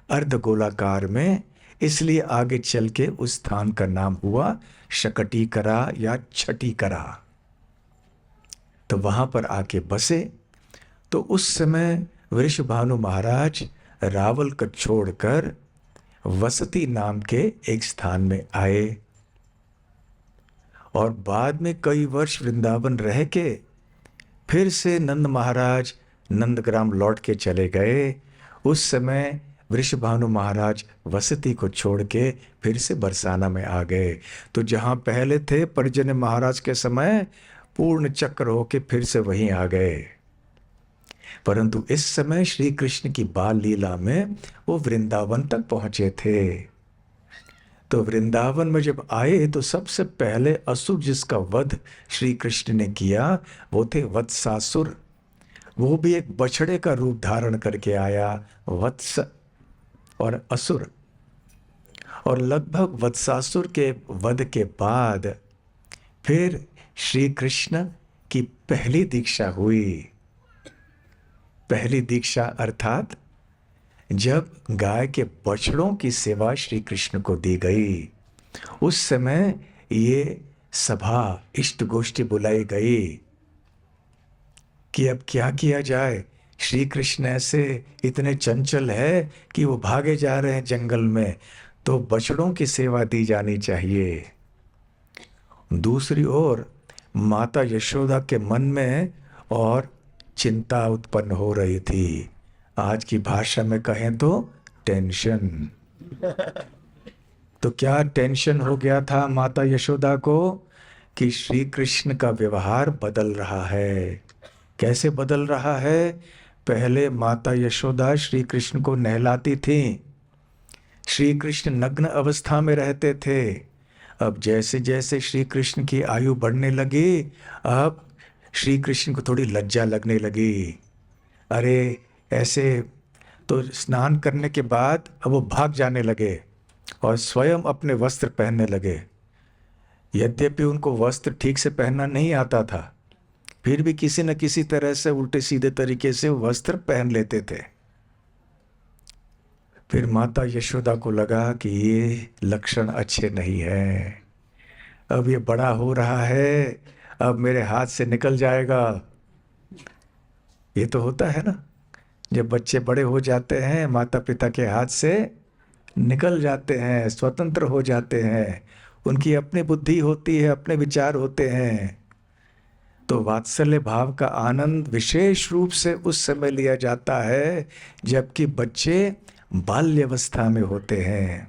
अर्धगोलाकार में, इसलिए आगे चल के उस स्थान का नाम हुआ शकटीकरा या छठीकरा। तो वहां पर आके बसे। तो उस समय वृषभानु महाराज रावल को छोड़कर वसती नाम के एक स्थान में आए और बाद में कई वर्ष वृंदावन रह के फिर से नंद महाराज नंदग्राम लौट के चले गए। उस समय वृषभानु महाराज वसती को छोड़ के फिर से बरसाना में आ गए। तो जहाँ पहले थे पर्जन्य महाराज के समय, पूर्ण चक्र होके फिर से वहीं आ गए। परंतु इस समय श्री कृष्ण की बाल लीला में वो वृंदावन तक पहुंचे थे। तो वृंदावन में जब आए तो सबसे पहले असुर जिसका वध श्री कृष्ण ने किया वो थे वत्सासुर। वो भी एक बछड़े का रूप धारण करके आया, वत्स और असुर। और लगभग वत्सासुर के वध के बाद फिर श्री कृष्ण की पहली दीक्षा हुई। पहली दीक्षा अर्थात जब गाय के बछड़ों की सेवा श्री कृष्ण को दी गई, उस समय ये सभा इष्ट गोष्ठी बुलाई गई कि अब क्या किया जाए। श्री कृष्ण ऐसे इतने चंचल है कि वो भागे जा रहे हैं जंगल में, तो बछड़ों की सेवा दी जानी चाहिए। दूसरी ओर माता यशोदा के मन में और चिंता उत्पन्न हो रही थी। आज की भाषा में कहें तो टेंशन। तो क्या टेंशन हो गया था माता यशोदा को कि श्री कृष्ण का व्यवहार बदल रहा है। कैसे बदल रहा है? पहले माता यशोदा श्री कृष्ण को नहलाती थी, श्री कृष्ण नग्न अवस्था में रहते थे। अब जैसे जैसे श्री कृष्ण की आयु बढ़ने लगी, अब श्री कृष्ण को थोड़ी लज्जा लगने लगी। अरे ऐसे तो स्नान करने के बाद अब वो भाग जाने लगे और स्वयं अपने वस्त्र पहनने लगे। यद्यपि उनको वस्त्र ठीक से पहनना नहीं आता था, फिर भी किसी न किसी तरह से उल्टे सीधे तरीके से वस्त्र पहन लेते थे। फिर माता यशोदा को लगा कि ये लक्षण अच्छे नहीं है। अब ये बड़ा हो रहा है, अब मेरे हाथ से निकल जाएगा। ये तो होता है ना, जब बच्चे बड़े हो जाते हैं माता पिता के हाथ से निकल जाते हैं, स्वतंत्र हो जाते हैं, उनकी अपनी बुद्धि होती है, अपने विचार होते हैं, तो वात्सल्य भाव का आनंद विशेष रूप से उस समय लिया जाता है जबकि बच्चे बाल्यावस्था में होते हैं।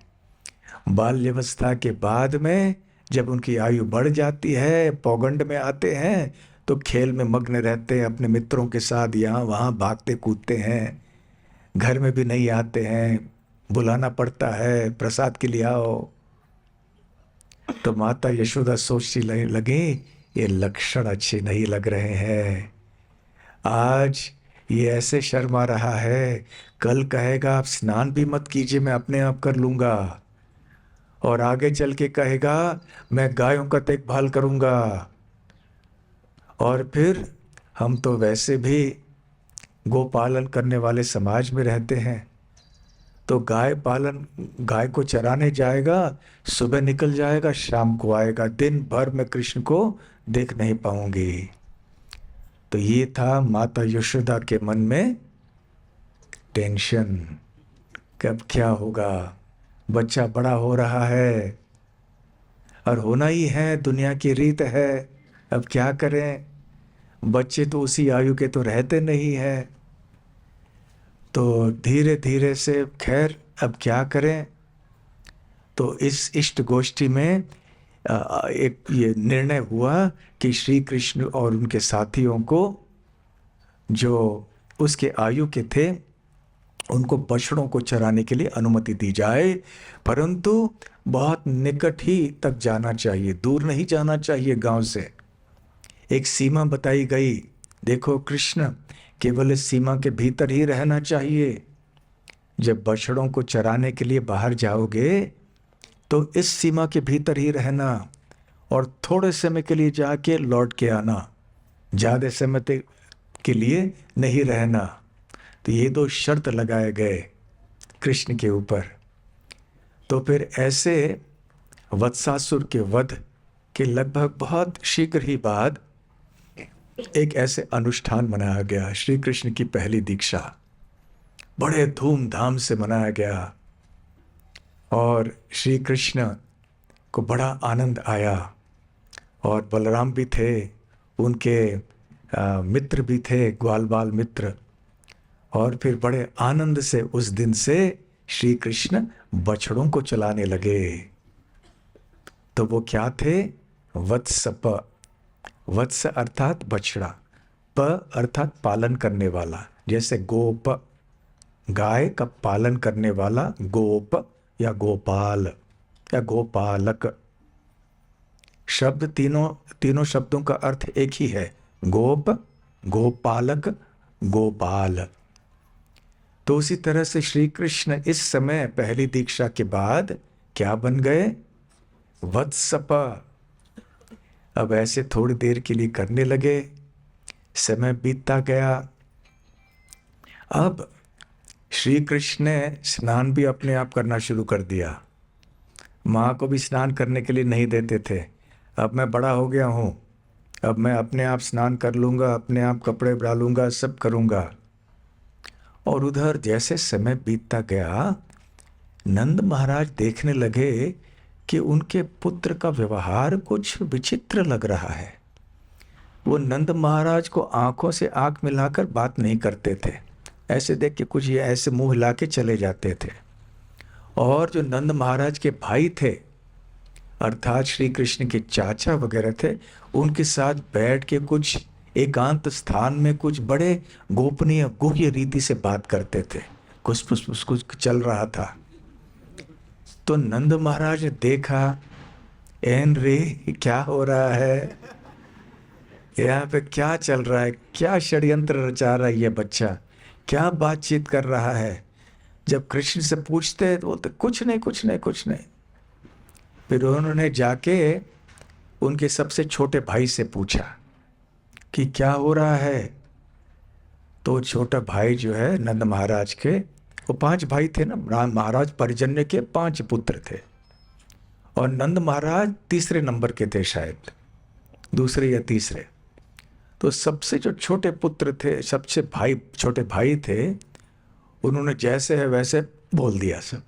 बाल्यावस्था के बाद में जब उनकी आयु बढ़ जाती है, पौगंड में आते हैं, तो खेल में मग्न रहते हैं, अपने मित्रों के साथ यहाँ वहाँ भागते कूदते हैं, घर में भी नहीं आते हैं, बुलाना पड़ता है प्रसाद के लिए आओ। तो माता यशोदा सोचती लगी ये लक्षण अच्छे नहीं लग रहे हैं। आज ये ऐसे शर्मा रहा है, कल कहेगा आप स्नान भी मत कीजिए, मैं अपने आप कर लूंगा, और आगे चल के कहेगा मैं गायों का देखभाल करूंगा। और फिर हम तो वैसे भी गोपालन करने वाले समाज में रहते हैं, तो गाय को चराने जाएगा, सुबह निकल जाएगा, शाम को आएगा, दिन भर मैं कृष्ण को देख नहीं पाऊंगी। तो ये था माता यशोदा के मन में टेंशन, कब क्या होगा, बच्चा बड़ा हो रहा है और होना ही है, दुनिया की रीत है, अब क्या करें, बच्चे तो उसी आयु के तो रहते नहीं है। तो धीरे धीरे से खैर अब क्या करें, तो इस इष्ट गोष्ठी में एक ये निर्णय हुआ कि श्री कृष्ण और उनके साथियों को जो उसके आयु के थे उनको बछड़ों को चराने के लिए अनुमति दी जाए, परंतु बहुत निकट ही तक जाना चाहिए, दूर नहीं जाना चाहिए गांव से। एक सीमा बताई गई, देखो कृष्ण केवल इस सीमा के भीतर ही रहना चाहिए, जब बछड़ों को चराने के लिए बाहर जाओगे तो इस सीमा के भीतर ही रहना और थोड़े समय के लिए जाके लौट के आना, ज़्यादा समय के लिए नहीं रहना। तो ये दो शर्त लगाए गए कृष्ण के ऊपर। तो फिर ऐसे वत्सासुर के वध के लगभग बहुत शीघ्र ही बाद एक ऐसे अनुष्ठान मनाया गया, श्री कृष्ण की पहली दीक्षा बड़े धूमधाम से मनाया गया और श्री कृष्ण को बड़ा आनंद आया, और बलराम भी थे, उनके मित्र भी थे, ग्वाल बाल मित्र, और फिर बड़े आनंद से उस दिन से श्री कृष्ण बछड़ों को चलाने लगे। तो वो क्या थे, वत्स, वत्स अर्थात बछड़ा, प अर्थात पालन करने वाला, जैसे गोप गाय का पालन करने वाला, गोप या गोपाल या गोपालक। शब्द तीनों शब्दों का अर्थ एक ही है, गोप, गोपालक, गोपाल। तो उसी तरह से श्री कृष्ण इस समय पहली दीक्षा के बाद क्या बन गए, वत्सप। अब ऐसे थोड़ी देर के लिए करने लगे, समय बीतता गया। अब श्री कृष्ण ने स्नान भी अपने आप करना शुरू कर दिया, माँ को भी स्नान करने के लिए नहीं देते थे। अब मैं बड़ा हो गया हूँ, अब मैं अपने आप स्नान कर लूँगा, अपने आप कपड़े डालूँगा, सब करूँगा। और उधर जैसे समय बीतता गया, नंद महाराज देखने लगे कि उनके पुत्र का व्यवहार कुछ विचित्र लग रहा है। वो नंद महाराज को आंखों से आंख मिलाकर बात नहीं करते थे, ऐसे देख के कुछ ये ऐसे मुंह हिला के चले जाते थे। और जो नंद महाराज के भाई थे अर्थात श्री कृष्ण के चाचा वगैरह थे, उनके साथ बैठ के कुछ एकांत स्थान में कुछ बड़े गोपनीय गुह्य रीति से बात करते थे, कुछ चल रहा था। तो नंद महाराज ने देखा, एन रे क्या हो रहा है, यहाँ पे क्या चल रहा है, क्या षड्यंत्र रचा रहा है ये बच्चा, क्या बातचीत कर रहा है। जब कृष्ण से पूछते हैं तो बोलते कुछ नहीं कुछ नहीं कुछ नहीं। फिर उन्होंने जाके उनके सबसे छोटे भाई से पूछा कि क्या हो रहा है। तो छोटा भाई जो है नंद महाराज के, वो 5 भाई थे ना, महाराज परिजन्य के 5 पुत्र थे, और नंद महाराज तीसरे नंबर के थे, शायद दूसरे या तीसरे। तो सबसे जो छोटे पुत्र थे, सबसे छोटे भाई थे, उन्होंने जैसे है वैसे बोल दिया सब।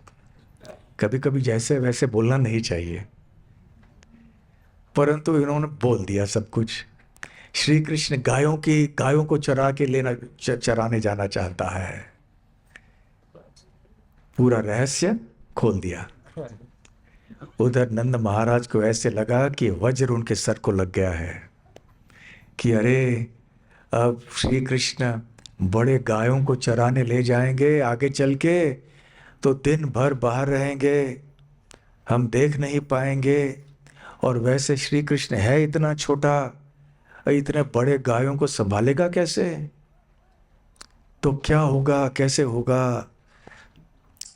कभी कभी जैसे वैसे बोलना नहीं चाहिए, परंतु इन्होंने बोल दिया सब कुछ। श्री कृष्ण गायों को चराने जाना चाहता है, पूरा रहस्य खोल दिया। उधर नंद महाराज को ऐसे लगा कि वज्र उनके सर को लग गया है कि अरे, अब श्री कृष्ण बड़े गायों को चराने ले जाएंगे आगे चल के, तो दिन भर बाहर रहेंगे, हम देख नहीं पाएंगे। और वैसे श्री कृष्ण है इतना छोटा, इतने बड़े गायों को संभालेगा कैसे? तो क्या होगा, कैसे होगा?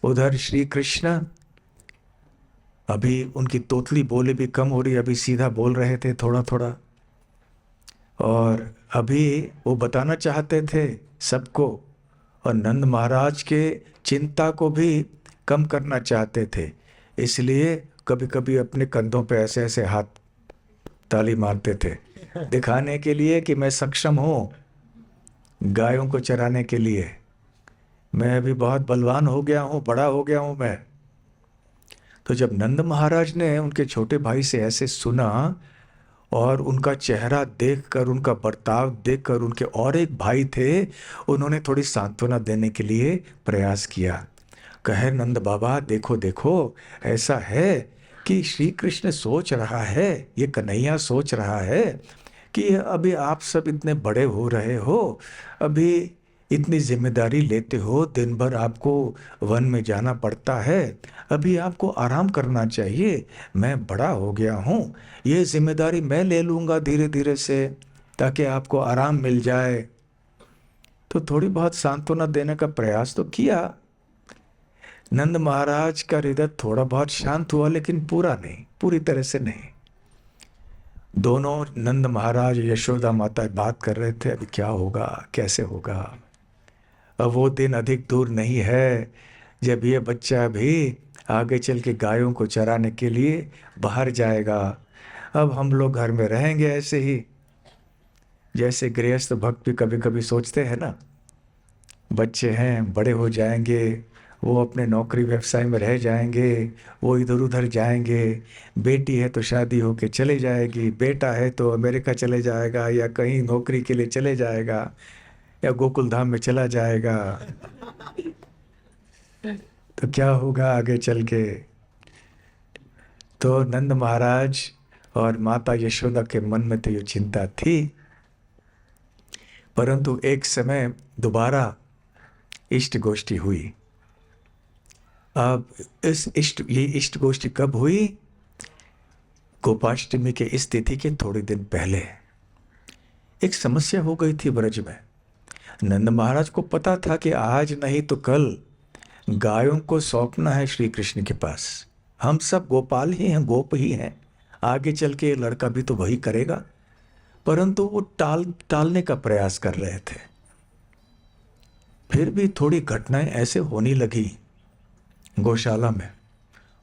उधर श्री कृष्ण अभी उनकी तोतली बोले भी कम हो रही, अभी सीधा बोल रहे थे थोड़ा थोड़ा, और अभी वो बताना चाहते थे सबको, और नंद महाराज के चिंता को भी कम करना चाहते थे। इसलिए कभी कभी अपने कंधों पे ऐसे ऐसे हाथ ताली मारते थे, दिखाने के लिए कि मैं सक्षम हूँ गायों को चराने के लिए, मैं अभी बहुत बलवान हो गया हूँ, बड़ा हो गया हूँ मैं। तो जब नंद महाराज ने उनके छोटे भाई से ऐसे सुना, और उनका चेहरा देखकर, उनका बर्ताव देखकर, उनके और एक भाई थे, उन्होंने थोड़ी सांत्वना देने के लिए प्रयास किया। कहे, नंद बाबा देखो देखो, ऐसा है कि श्री कृष्ण सोच रहा है, ये कन्हैया सोच रहा है कि अभी आप सब इतने बड़े हो रहे हो, अभी इतनी जिम्मेदारी लेते हो, दिन भर आपको वन में जाना पड़ता है, अभी आपको आराम करना चाहिए। मैं बड़ा हो गया हूँ, ये जिम्मेदारी मैं ले लूँगा धीरे धीरे से, ताकि आपको आराम मिल जाए। तो थोड़ी बहुत सांत्वना देने का प्रयास तो किया। नंद महाराज का हृदय थोड़ा बहुत शांत हुआ, लेकिन पूरा नहीं, पूरी तरह से नहीं। दोनों नंद महाराज, यशोदा माता बात कर रहे थे, अभी क्या होगा, कैसे होगा। अब वो दिन अधिक दूर नहीं है जब ये बच्चा भी आगे चल के गायों को चराने के लिए बाहर जाएगा। अब हम लोग घर में रहेंगे ऐसे ही, जैसे गृहस्थ भक्त भी कभी कभी सोचते हैं ना, बच्चे हैं, बड़े हो जाएंगे, वो अपने नौकरी व्यवसाय में रह जाएंगे, वो इधर उधर जाएंगे, बेटी है तो शादी होके चले जाएगी, बेटा है तो अमेरिका चले जाएगा, या कहीं नौकरी के लिए चले जाएगा, या गोकुल धाम में चला जाएगा। तो क्या होगा आगे चल के? तो नंद महाराज और माता यशोदा के मन में तो ये चिंता थी, परंतु एक समय दोबारा इष्ट गोष्ठी हुई। अब ये इष्ट गोष्ठी कब हुई? गोपाष्टमी के इस तिथि के थोड़े दिन पहले। एक समस्या हो गई थी ब्रज में। नंद महाराज को पता था कि आज नहीं तो कल गायों को सौंपना है श्री कृष्ण के पास। हम सब गोपाल ही हैं, गोप ही हैं, आगे चल के लड़का भी तो वही करेगा। परंतु वो टालने का प्रयास कर रहे थे। फिर भी थोड़ी घटनाएं ऐसे होने लगी गौशाला में,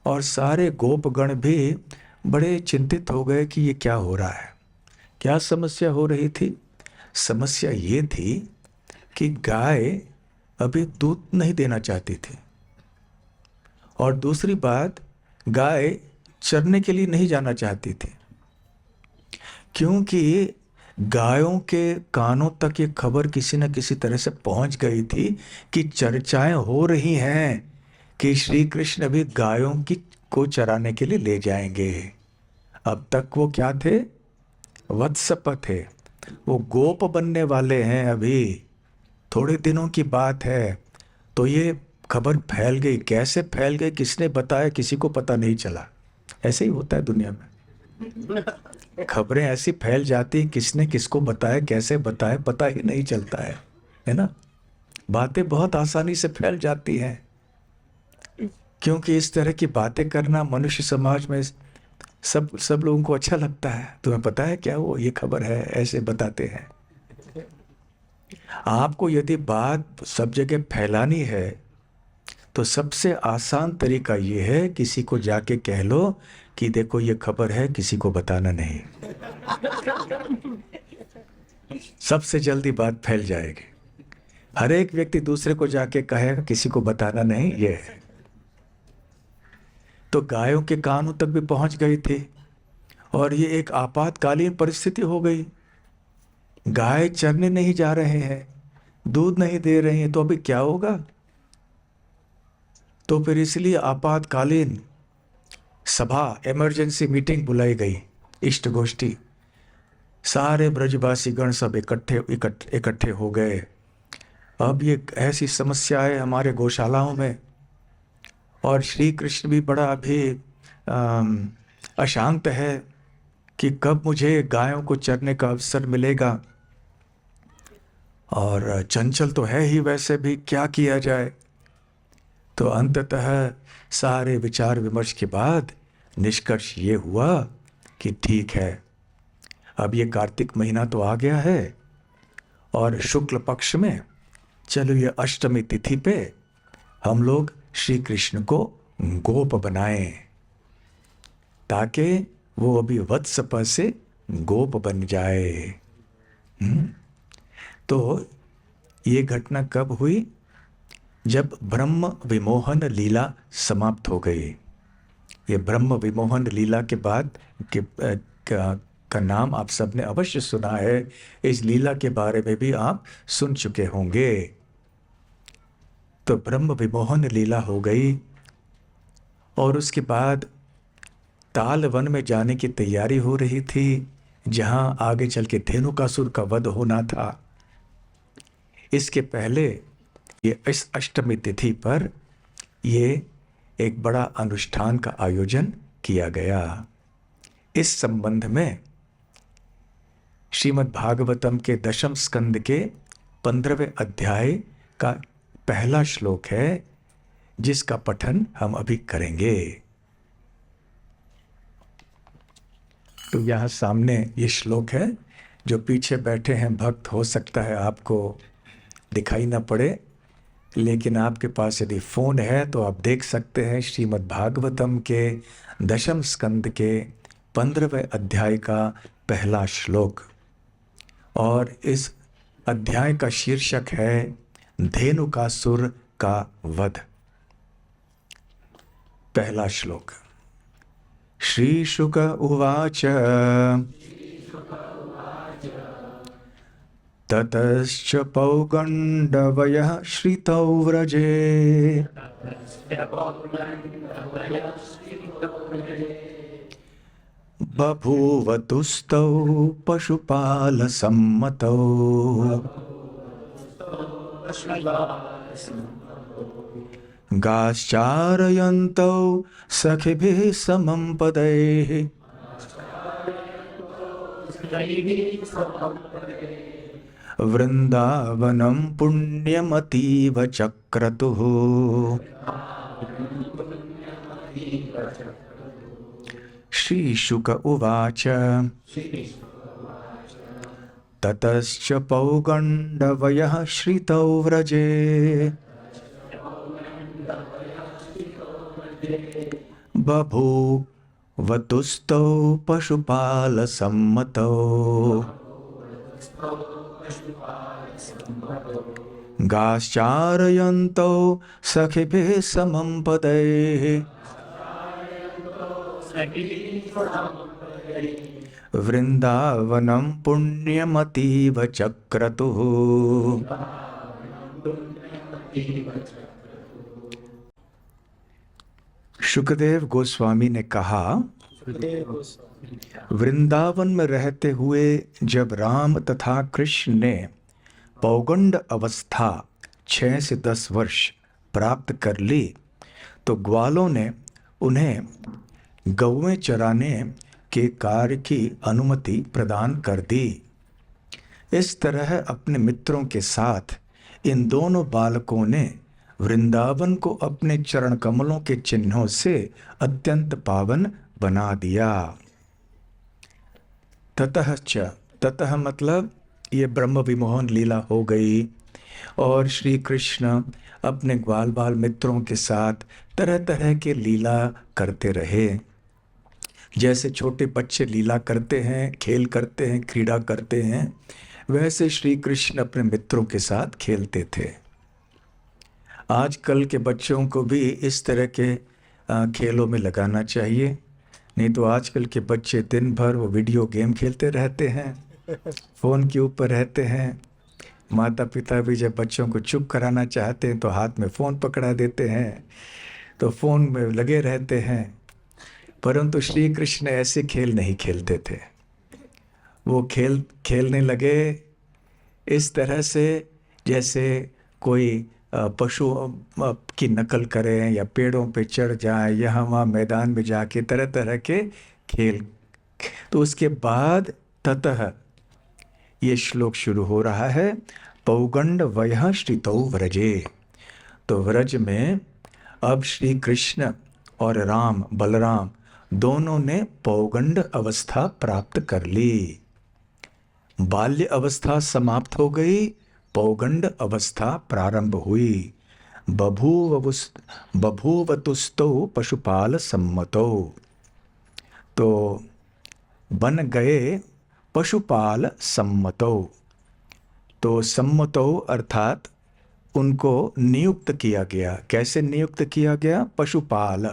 और सारे गोपगण भी बड़े चिंतित हो गए कि ये क्या हो रहा है, क्या समस्या हो रही थी। समस्या ये थी कि गाय अभी दूध नहीं देना चाहती थी, और दूसरी बात, गाय चरने के लिए नहीं जाना चाहती थी, क्योंकि गायों के कानों तक ये खबर किसी न किसी तरह से पहुंच गई थी कि चर्चाएं हो रही हैं कि श्री कृष्ण भी गायों को चराने के लिए ले जाएंगे। अब तक वो क्या थे? वत्सप थे, वो गोप बनने वाले हैं, अभी थोड़े दिनों की बात है। तो ये खबर फैल गई। कैसे फैल गई, किसने बताया, किसी को पता नहीं चला। ऐसे ही होता है दुनिया में, खबरें ऐसी फैल जाती हैं, किसने किसको बताया, कैसे बताया, पता ही नहीं चलता है ना। बातें बहुत आसानी से फैल जाती हैं, क्योंकि इस तरह की बातें करना मनुष्य समाज में सब लोगों को अच्छा लगता है। तुम्हें पता है क्या, वो ये खबर है, ऐसे बताते हैं। आपको यदि बात सब जगह फैलानी है तो सबसे आसान तरीका ये है, किसी को जाके कह लो कि देखो ये खबर है, किसी को बताना नहीं। सबसे जल्दी बात फैल जाएगी। हर एक व्यक्ति दूसरे को जाके कहेगा किसी को बताना नहीं, ये है। तो गायों के कानों तक भी पहुंच गई थी और ये एक आपातकालीन परिस्थिति हो गई। गाय चरने नहीं जा रहे हैं, दूध नहीं दे रहे हैं, तो अभी क्या होगा? तो फिर इसलिए आपातकालीन सभा, इमरजेंसी मीटिंग बुलाई गई, इष्ट गोष्ठी। सारे ब्रजवासी गण सब इकट्ठे हो गए। अब ये ऐसी समस्या है हमारे गौशालाओं में, और श्री कृष्ण भी बड़ा अभी अशांत है कि कब मुझे गायों को चरने का अवसर मिलेगा, और चंचल तो है ही, वैसे भी क्या किया जाए। तो अंततः सारे विचार विमर्श के बाद निष्कर्ष ये हुआ कि ठीक है, अब ये कार्तिक महीना तो आ गया है और शुक्ल पक्ष में, चलो ये अष्टमी तिथि पे हम लोग श्री कृष्ण को गोप बनाएं, ताकि वो अभी वत्स से गोप बन जाए। तो ये घटना कब हुई? जब ब्रह्म विमोहन लीला समाप्त हो गई। ये ब्रह्म विमोहन लीला के बाद का नाम आप सबने अवश्य सुना है। इस लीला के बारे में भी आप सुन चुके होंगे। तो ब्रह्म विमोहन लीला हो गई और उसके बाद ताल वन में जाने की तैयारी हो रही थी, जहां आगे चल के धेनुकासुर का वध होना था। इसके पहले ये इस अष्टमी तिथि पर ये एक बड़ा अनुष्ठान का आयोजन किया गया। इस संबंध में श्रीमद् भागवतम के दशम स्कंद के 15वें अध्याय का पहला श्लोक है, जिसका पठन हम अभी करेंगे। तो यहाँ सामने ये श्लोक है। जो पीछे बैठे हैं भक्त, हो सकता है आपको दिखाई ना पड़े, लेकिन आपके पास यदि फ़ोन है तो आप देख सकते हैं। श्रीमद् भागवतम के दशम स्कंद के 15वें अध्याय का पहला श्लोक, और इस अध्याय का शीर्षक है धेनुकासुर का वध। पहला श्लोक। श्री शुक उवाच ततश्च पौगण्डवयः श्रितौ व्रजे बभूवतुस्तौ पशुपालसम्मतौ गाश्चारयन्तौ सखिभिः समं पदैः वृन्दावनं पुण्यमतीव चक्रतुः। श्रीशुक उवाच ततश्च पौगण्डवयः श्रितौ व्रजे बभूवतुस्तौ पशुपालसम्मतौ गाश्चारयन्तौ सखिभिः समं पदैः वृन्दावनं पुण्यमतीव चक्रतुः। शुकदेव गोस्वामी ने कहा, वृंदावन में रहते हुए जब राम तथा कृष्ण ने पौगंड अवस्था 6 से 10 वर्ष प्राप्त कर ली, तो ग्वालों ने उन्हें गौएं चराने के कार्य की अनुमति प्रदान कर दी। इस तरह अपने मित्रों के साथ इन दोनों बालकों ने वृंदावन को अपने चरण कमलों के चिन्हों से अत्यंत पावन बना दिया। ततः मतलब ये ब्रह्म विमोहन लीला हो गई। और श्री कृष्ण अपने ग्वाल बाल मित्रों के साथ तरह तरह के लीला करते रहे। जैसे छोटे बच्चे लीला करते हैं, खेल करते हैं, क्रीड़ा करते हैं, वैसे श्री कृष्ण अपने मित्रों के साथ खेलते थे। आजकल के बच्चों को भी इस तरह के खेलों में लगाना चाहिए, नहीं तो आजकल के बच्चे दिन भर वो वीडियो गेम खेलते रहते हैं, फ़ोन के ऊपर रहते हैं। माता पिता भी जब बच्चों को चुप कराना चाहते हैं तो हाथ में फ़ोन पकड़ा देते हैं, तो फ़ोन में लगे रहते हैं। परंतु श्री कृष्ण ऐसे खेल नहीं खेलते थे। वो खेलने लगे इस तरह से जैसे कोई पशु की नकल करें या पेड़ों पे चढ़ जाए या वहाँ मैदान में जाके तरह तरह के खेल। तो उसके बाद ततः ये श्लोक शुरू हो रहा है, पौगंड वयः श्रितौ व्रजे। तो व्रज में अब श्री कृष्ण और राम बलराम दोनों ने पौगंड अवस्था प्राप्त कर ली। बाल्य अवस्था समाप्त हो गई, पौगंड अवस्था प्रारंभ हुई। बभूवतुस्तौ पशुपाल सम्मतौ, तो बन गए पशुपाल सम्मतौ। तो सम्मतौ अर्थात उनको नियुक्त किया गया। कैसे नियुक्त किया गया? पशुपाल।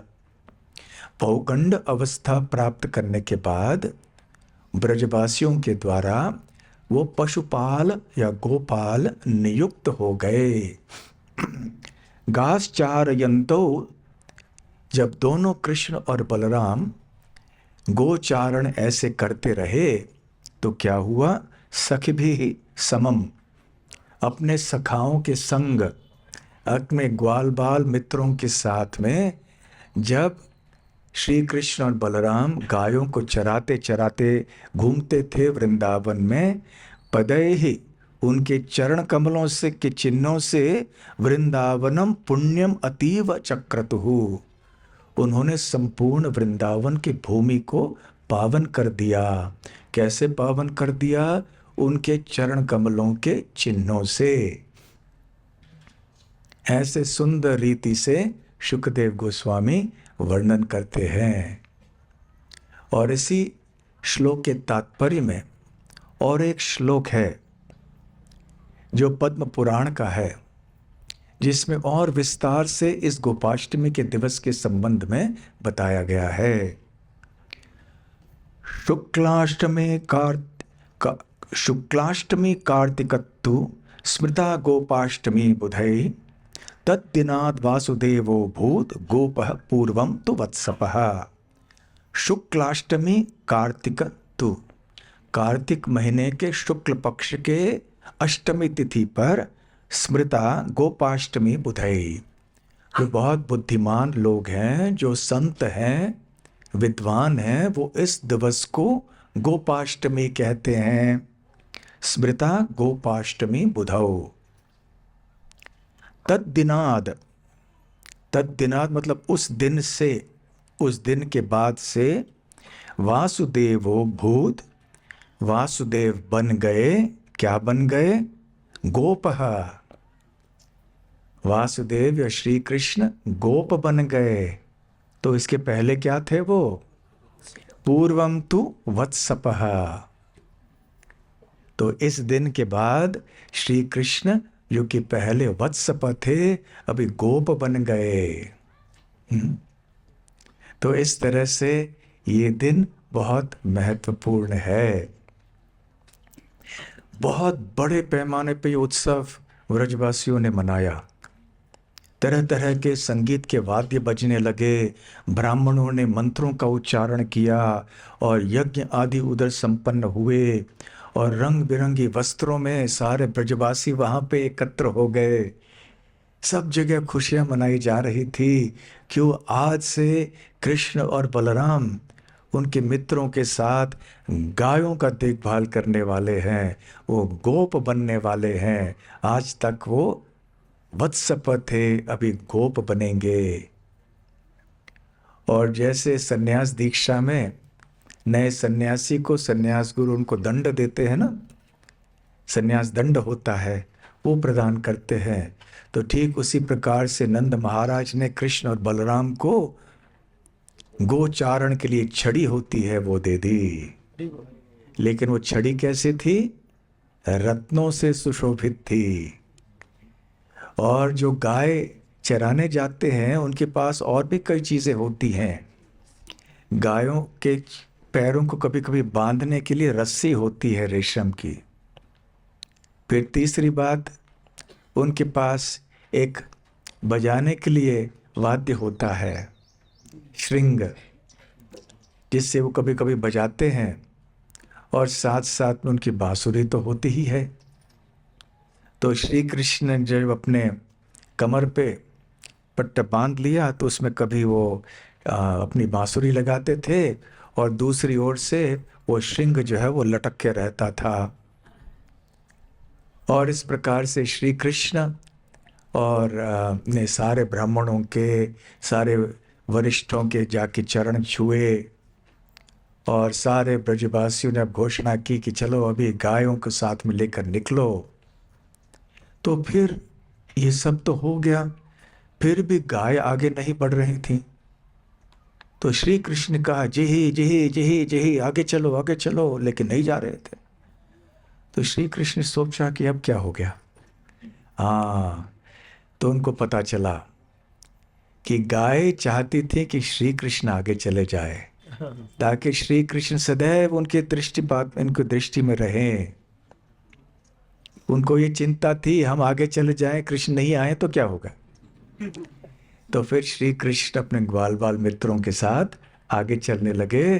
पौगंड अवस्था प्राप्त करने के बाद ब्रजवासियों के द्वारा वो पशुपाल या गोपाल नियुक्त हो गए। गाश्चारयन्तो, जब दोनों कृष्ण और बलराम गोचारण ऐसे करते रहे तो क्या हुआ? सखिभिः समम, अपने सखाओं के संग, अपने ग्वाल बाल मित्रों के साथ में जब श्री कृष्ण और बलराम गायों को चराते चराते घूमते थे वृंदावन में, पदैहि, उनके चरण कमलों से के चिन्हों से वृंदावनम पुण्यम अतीव चक्रतुहु, उन्होंने संपूर्ण वृंदावन की भूमि को पावन कर दिया। कैसे पावन कर दिया? उनके चरण कमलों के चिन्हों से। ऐसे सुंदर रीति से शुकदेव गोस्वामी वर्णन करते हैं। और इसी श्लोक के तात्पर्य में और एक श्लोक है जो पद्म पुराण का है, जिसमें और विस्तार से इस गोपाष्टमी के दिवस के संबंध में बताया गया है। शुक्लाष्टमी कार्तिकत्तु स्मृता गोपाष्टमी बुधै, तद्दिनाद् वासुदेवो भूत गोपः पूर्वं तु वत्सपः। शुक्लाष्टमी कार्तिकत्तु, कार्तिक महीने के शुक्ल पक्ष के अष्टमी तिथि पर स्मृता गोपाष्टमी बुधई, जो बहुत बुद्धिमान लोग हैं, जो संत हैं, विद्वान हैं, वो इस दिवस को गोपाष्टमी कहते हैं। स्मृता गोपाष्टमी बुधौ। तद्दिनाद, तद्दिनाद मतलब उस दिन से, उस दिन के बाद से, वासुदेवो भूत, वासुदेव बन गए। क्या बन गए? गोपः, वासुदेव या श्री कृष्ण गोप बन गए। तो इसके पहले क्या थे वो? पूर्वम तु वत्सपः। तो इस दिन के बाद श्री कृष्ण जो कि पहले वत्सप थे, अभी गोप बन गए। तो इस तरह से ये दिन बहुत महत्वपूर्ण है। बहुत बड़े पैमाने पे उत्सव व्रजवासियों ने मनाया। तरह तरह के संगीत के वाद्य बजने लगे, ब्राह्मणों ने मंत्रों का उच्चारण किया और यज्ञ आदि उधर संपन्न हुए, और रंग बिरंगी वस्त्रों में सारे ब्रजवासी वहाँ पे एकत्र हो गए। सब जगह खुशियाँ मनाई जा रही थी। क्यों? आज से कृष्ण और बलराम उनके मित्रों के साथ गायों का देखभाल करने वाले हैं, वो गोप बनने वाले हैं। आज तक वो वत्सप थे, अभी गोप बनेंगे। और जैसे सन्यास दीक्षा में नए सन्यासी को सन्यास गुरु उनको दंड देते हैं ना, सन्यास दंड होता है, वो प्रदान करते हैं। तो ठीक उसी प्रकार से नंद महाराज ने कृष्ण और बलराम को गोचारण के लिए छड़ी होती है वो दे दी। लेकिन वो छड़ी कैसे थी? रत्नों से सुशोभित थी। और जो गाय चराने जाते हैं उनके पास और भी कई चीजें होती हैं। गायों के पैरों को कभी कभी बांधने के लिए रस्सी होती है रेशम की। फिर तीसरी बात, उनके पास एक बजाने के लिए वाद्य होता है, श्रृंग, जिससे वो कभी कभी बजाते हैं। और साथ साथ में उनकी बांसुरी तो होती ही है। तो श्री कृष्ण ने जब अपने कमर पे पट्टा बांध लिया तो उसमें कभी वो अपनी बांसुरी लगाते थे और दूसरी ओर से वो श्रृंग जो है वो लटक के रहता था। और इस प्रकार से श्री कृष्ण और ने सारे ब्राह्मणों के, सारे वरिष्ठों के जाके चरण छुए और सारे ब्रजवासियों ने अब घोषणा की कि चलो अभी गायों को साथ में लेकर निकलो। तो फिर ये सब तो हो गया, फिर भी गाय आगे नहीं बढ़ रही थी। तो श्री कृष्ण ने कहा जी जी जी जी आगे चलो आगे चलो, लेकिन नहीं जा रहे थे। तो श्री कृष्ण ने सोचा कि अब क्या हो गया। तो उनको पता चला कि गाय चाहती थी कि श्री कृष्ण आगे चले जाए ताकि श्री कृष्ण सदैव उनके उनकी दृष्टि में रहें। उनको ये चिंता थी हम आगे चले जाएं, कृष्ण नहीं आए तो क्या होगा। तो फिर श्री कृष्ण अपने ग्वाल बाल मित्रों के साथ आगे चलने लगे।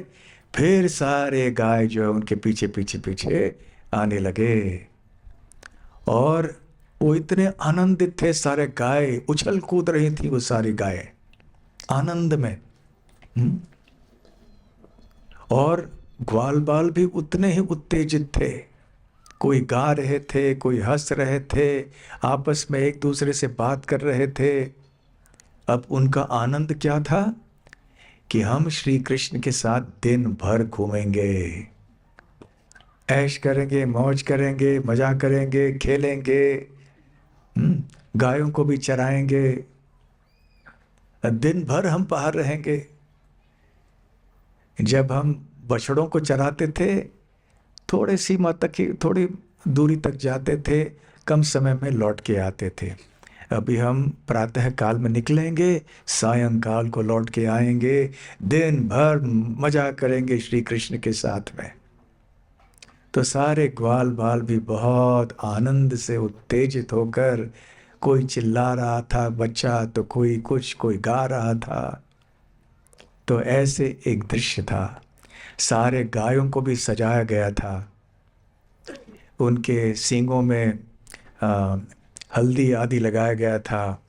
फिर सारे गाय जो है उनके पीछे पीछे पीछे आने लगे और वो इतने आनंदित थे। सारे गाय उछल कूद रही थी, वो सारी गाय आनंद में। और ग्वाल बाल भी उतने ही उत्तेजित थे। कोई गा रहे थे, कोई हंस रहे थे, आपस में एक दूसरे से बात कर रहे थे। अब उनका आनंद क्या था कि हम श्री कृष्ण के साथ दिन भर घूमेंगे, ऐश करेंगे, मौज करेंगे, मजा करेंगे, खेलेंगे, गायों को भी चराएंगे, दिन भर हम बाहर रहेंगे। जब हम बछड़ों को चराते थे थोड़े सीमा तक ही, थोड़ी दूरी तक जाते थे, कम समय में लौट के आते थे। अभी हम प्रातः काल में निकलेंगे, सायंकाल को लौट के आएंगे, दिन भर मजा करेंगे श्री कृष्ण के साथ में। तो सारे ग्वाल बाल भी बहुत आनंद से उत्तेजित होकर, कोई चिल्ला रहा था बच्चा, तो कोई कुछ, कोई गा रहा था। तो ऐसे एक दृश्य था। सारे गायों को भी सजाया गया था। उनके सींगों में हल्दी आदि लगाया गया था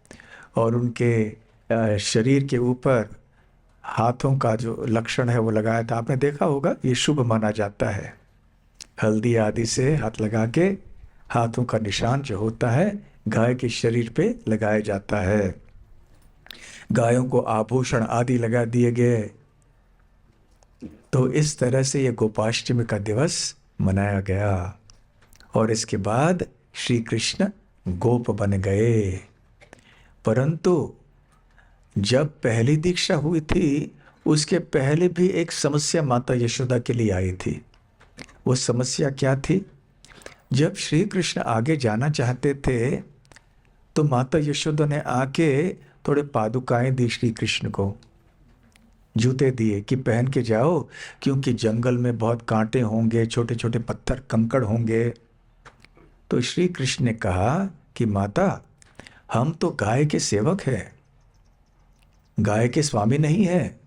और उनके शरीर के ऊपर हाथों का जो लक्षण है वो लगाया था। आपने देखा होगा, ये शुभ माना जाता है। हल्दी आदि से हाथ लगा के हाथों का निशान जो होता है गाय के शरीर पे लगाया जाता है। गायों को आभूषण आदि लगा दिए गए। तो इस तरह से ये गोपाष्टमी का दिवस मनाया गया और इसके बाद श्री कृष्ण गोप बन गए। परंतु जब पहली दीक्षा हुई थी उसके पहले भी एक समस्या माता यशोदा के लिए आई थी। वो समस्या क्या थी? जब श्री कृष्ण आगे जाना चाहते थे तो माता यशोदा ने आके थोड़े पादुकाएं दी श्री कृष्ण को, जूते दिए कि पहन के जाओ, क्योंकि जंगल में बहुत कांटे होंगे, छोटे छोटे पत्थर कंकड़ होंगे। तो श्री कृष्ण ने कहा कि माता, हम तो गाय के सेवक हैं, गाय के स्वामी नहीं है,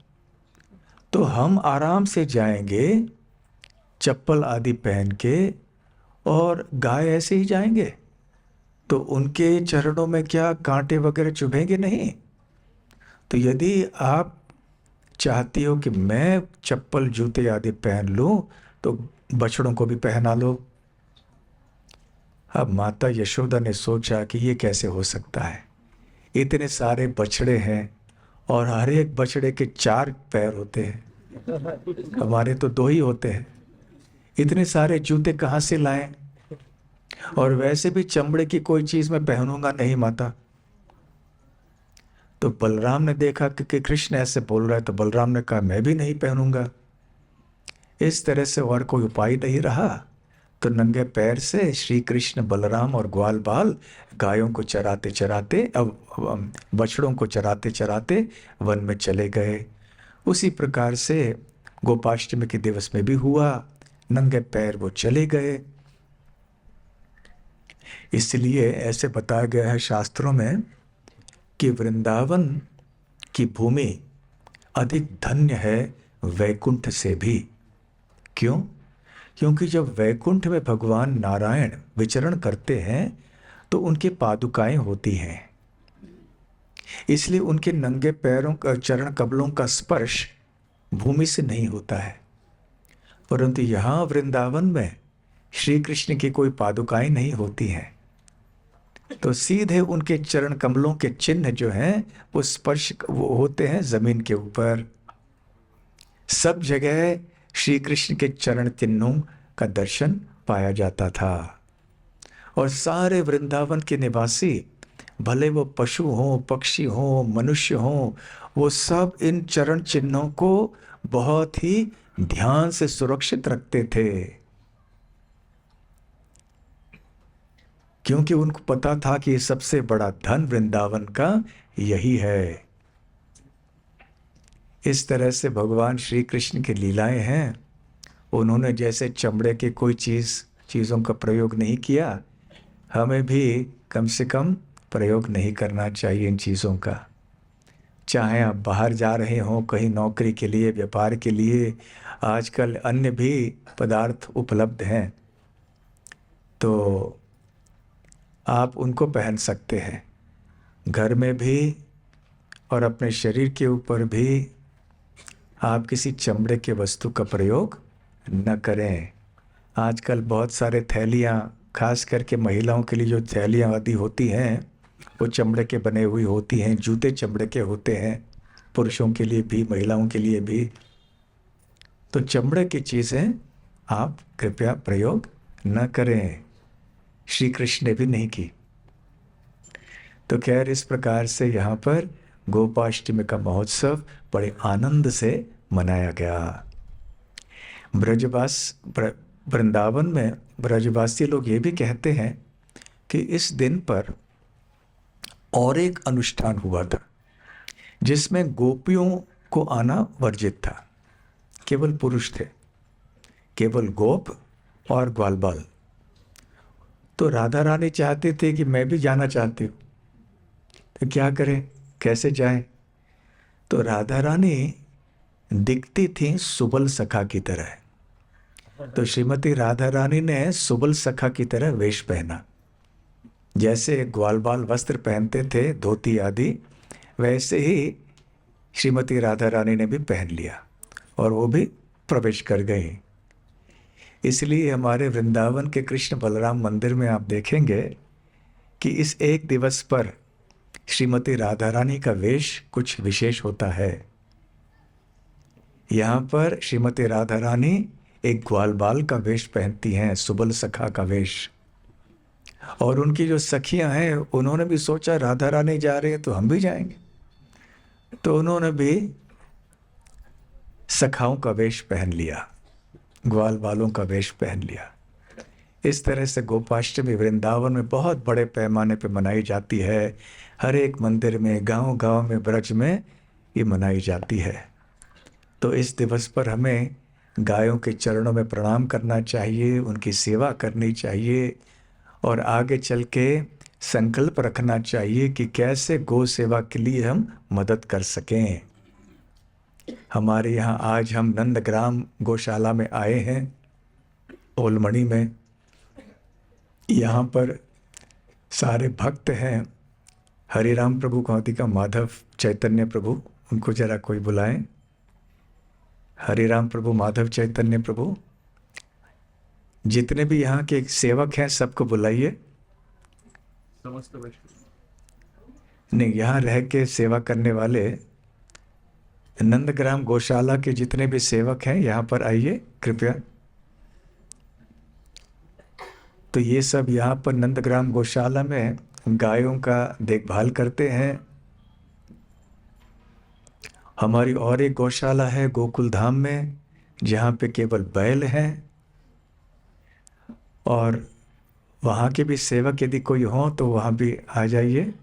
तो हम आराम से जाएंगे चप्पल आदि पहन के, और गाय ऐसे ही जाएंगे तो उनके चरणों में क्या कांटे वगैरह चुभेंगे नहीं। तो यदि आप चाहती हो कि मैं चप्पल जूते आदि पहन लूं तो बछड़ों को भी पहना लो। अब माता यशोदा ने सोचा कि ये कैसे हो सकता है, इतने सारे बछड़े हैं और हर एक बछड़े के 4 पैर होते हैं, हमारे तो 2 ही होते हैं, इतने सारे जूते कहाँ से लाएं। और वैसे भी चमड़े की कोई चीज मैं पहनूंगा नहीं माता। तो बलराम ने देखा कि कृष्ण ऐसे बोल रहा है, तो बलराम ने कहा मैं भी नहीं पहनूंगा। इस तरह से और कोई उपाय नहीं रहा, तो नंगे पैर से श्री कृष्ण बलराम और ग्वाल बाल गायों को चराते चराते, अब बछड़ों को चराते चराते वन में चले गए। उसी प्रकार से गोपाष्टमी के दिवस में भी हुआ, नंगे पैर वो चले गए। इसलिए ऐसे बताया गया है शास्त्रों में कि वृंदावन की भूमि अधिक धन्य है वैकुंठ से भी। क्यों? क्योंकि जब वैकुंठ में भगवान नारायण विचरण करते हैं तो उनकी पादुकाएं होती हैं, इसलिए उनके नंगे पैरों का, चरण कमलों का स्पर्श भूमि से नहीं होता है। परंतु यहाँ वृंदावन में श्री कृष्ण की कोई पादुकाएं नहीं होती हैं, तो सीधे उनके चरण कमलों के चिन्ह जो हैं वो स्पर्श वो होते हैं जमीन के ऊपर। सब जगह श्री कृष्ण के चरण चिन्हों का दर्शन पाया जाता था। और सारे वृंदावन के निवासी, भले वो पशु हों, पक्षी हों, मनुष्य हों, वो सब इन चरण चिन्हों को बहुत ही ध्यान से सुरक्षित रखते थे, क्योंकि उनको पता था कि सबसे बड़ा धन वृंदावन का यही है। इस तरह से भगवान श्री कृष्ण की लीलाएं हैं। उन्होंने जैसे चमड़े की कोई चीज़ों का प्रयोग नहीं किया, हमें भी कम से कम प्रयोग नहीं करना चाहिए इन चीज़ों का। चाहे आप बाहर जा रहे हों कहीं नौकरी के लिए, व्यापार के लिए, आजकल अन्य भी पदार्थ उपलब्ध हैं, तो आप उनको पहन सकते हैं। घर में भी और अपने शरीर के ऊपर भी आप किसी चमड़े के वस्तु का प्रयोग न करें। आजकल बहुत सारे थैलियाँ, खास करके महिलाओं के लिए जो थैलियाँ आदि होती हैं वो चमड़े के बने हुई होती हैं, जूते चमड़े के होते हैं, पुरुषों के लिए भी महिलाओं के लिए भी। तो चमड़े की चीज़ें आप कृपया प्रयोग न करें, श्री कृष्ण ने भी नहीं की। तो खैर इस प्रकार से यहाँ पर गोपाष्टमी का महोत्सव बड़े आनंद से मनाया गया। वृंदावन में ब्रजवासी लोग ये भी कहते हैं कि इस दिन पर और एक अनुष्ठान हुआ था जिसमें गोपियों को आना वर्जित था, केवल पुरुष थे, केवल गोप और ग्वालबाल। तो राधा रानी चाहती थी कि मैं भी जाना चाहती हूँ, तो क्या करें, कैसे जाएं? तो राधा रानी दिखती थी सुबल सखा की तरह, तो श्रीमती राधा रानी ने सुबल सखा की तरह वेश पहना। जैसे ग्वालबाल वस्त्र पहनते थे, धोती आदि, वैसे ही श्रीमती राधा रानी ने भी पहन लिया और वो भी प्रवेश कर गई। इसलिए हमारे वृंदावन के कृष्ण बलराम मंदिर में आप देखेंगे कि इस एक दिवस पर श्रीमती राधा रानी का वेश कुछ विशेष होता है। यहाँ पर श्रीमती राधा रानी एक ग्वालबाल का वेश पहनती हैं, सुबल सखा का वेश। और उनकी जो सखियां हैं उन्होंने भी सोचा राधा रानी जा रही है तो हम भी जाएंगे, तो उन्होंने भी सखाओं का वेश पहन लिया, ग्वालबालों का वेश पहन लिया। इस तरह से गोपाष्टमी वृंदावन में बहुत बड़े पैमाने पर मनाई जाती है। हर एक मंदिर में, गांव-गांव में, ब्रज में ये मनाई जाती है। तो इस दिवस पर हमें गायों के चरणों में प्रणाम करना चाहिए, उनकी सेवा करनी चाहिए और आगे चल के संकल्प रखना चाहिए कि कैसे गौ सेवा के लिए हम मदद कर सकें। हमारे यहाँ आज हम नंदग्राम गौशाला में आए हैं, ओलमणि में। यहाँ पर सारे भक्त हैं। हरिराम प्रभु कौतिका माधव चैतन्य प्रभु, उनको जरा कोई बुलाएं। हरिराम प्रभु, माधव चैतन्य प्रभु, जितने भी यहाँ के सेवक हैं सबको बुलाइए। नहीं, यहाँ रह के सेवा करने वाले नंदग्राम गौशाला के जितने भी सेवक हैं यहाँ पर आइए कृपया। तो ये सब यहाँ पर नंदग्राम गौशाला में गायों का देखभाल करते हैं। हमारी और एक गौशाला है गोकुल धाम में, जहाँ पे केवल बैल हैं, और वहाँ के भी सेवक यदि कोई हो तो वहाँ भी आ जाइए।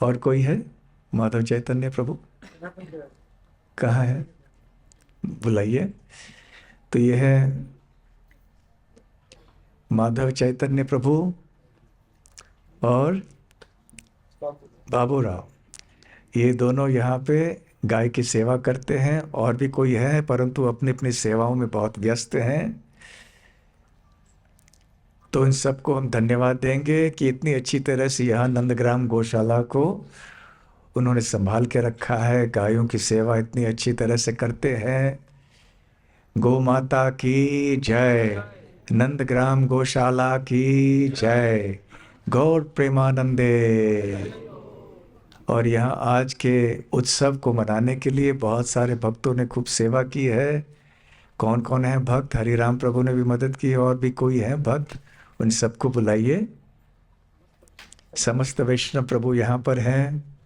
और कोई है? माधव चैतन्य प्रभु कहाँ है? बुलाइए। तो ये है माधव चैतन्य प्रभु और बाबूराव, ये दोनों यहाँ पे गाय की सेवा करते हैं। और भी कोई है, परंतु अपनी अपनी सेवाओं में बहुत व्यस्त हैं। तो इन सबको हम धन्यवाद देंगे कि इतनी अच्छी तरह से यहाँ नंदग्राम गौशाला को उन्होंने संभाल के रखा है, गायों की सेवा इतनी अच्छी तरह से करते हैं। गौ माता की जय, नंदग्राम गौशाला की जय, गौर प्रेमानंदे। और यहाँ आज के उत्सव को मनाने के लिए बहुत सारे भक्तों ने खूब सेवा की है। कौन कौन है भक्त? हरिराम प्रभु ने भी मदद की, और भी कोई है भक्त? उन सबको बुलाइए। समस्त वैष्णव प्रभु यहाँ पर हैं,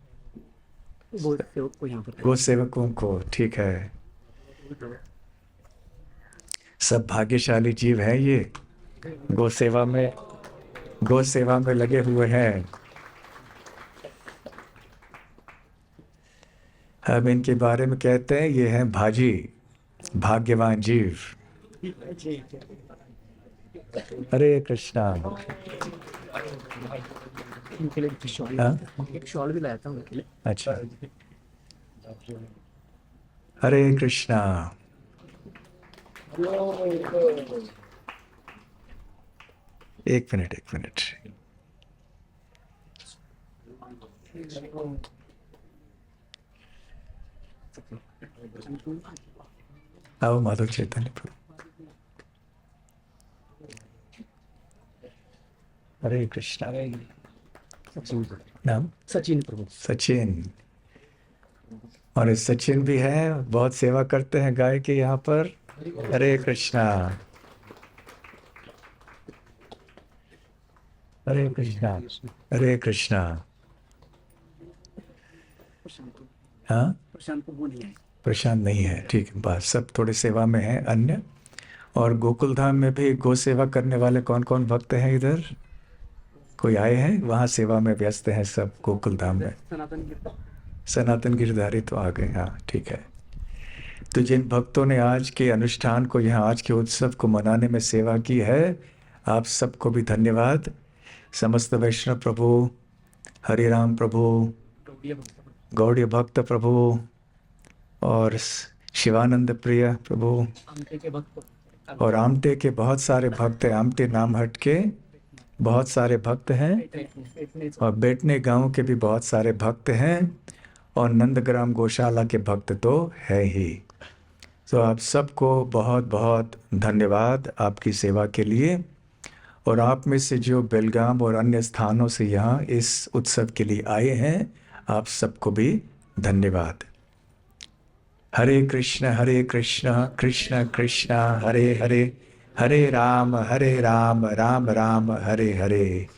गो सेवकों को, ठीक है। सब भाग्यशाली जीव हैं ये, गो सेवा में लगे हुए हैं। हम इनके बारे में कहते हैं ये हैं भाजी, भाग्यवान जीव। हरे कृष्णा। एक शॉल भी लाया था उनके लिए। अच्छा, हरे कृष्णा। एक मिनट। आओ माधव चैतन्य प्रभु। हरे कृष्णा। नाम? सचिन प्रभु। सचिन। और सचिन भी है, बहुत सेवा करते हैं गाय के यहाँ पर। हरे कृष्णा। हरे कृष्णा। हरे कृष्णा। हाँ, प्रशांत नहीं है, ठीक है, बस सब थोड़े सेवा में है अन्य। और गोकुल धाम में भी गो सेवा करने वाले कौन कौन भक्त हैं? इधर कोई आए हैं? वहाँ सेवा में व्यस्त हैं सब गोकुल धाम में। सनातन गिरधारी तो आ गए, हाँ ठीक है। तो जिन भक्तों ने आज के अनुष्ठान को, यहाँ आज के उत्सव को मनाने में सेवा की है, आप सबको भी धन्यवाद। समस्त वैष्णव प्रभु, हरिराम प्रभु, गौड़ीय भक्त प्रभु और शिवानंद प्रिय प्रभु और आमटे के बहुत सारे भक्त हैं। आमटे नाम हट के बहुत सारे भक्त हैं, और बेटने गांव के भी बहुत सारे भक्त हैं, और नंदग्राम गौशाला के भक्त तो है ही। तो आप सबको बहुत बहुत धन्यवाद आपकी सेवा के लिए। और आप में से जो बेलगाम और अन्य स्थानों से यहाँ इस उत्सव के लिए आए हैं, आप सबको भी धन्यवाद। हरे कृष्ण कृष्ण कृष्ण हरे हरे, हरे राम राम राम हरे हरे।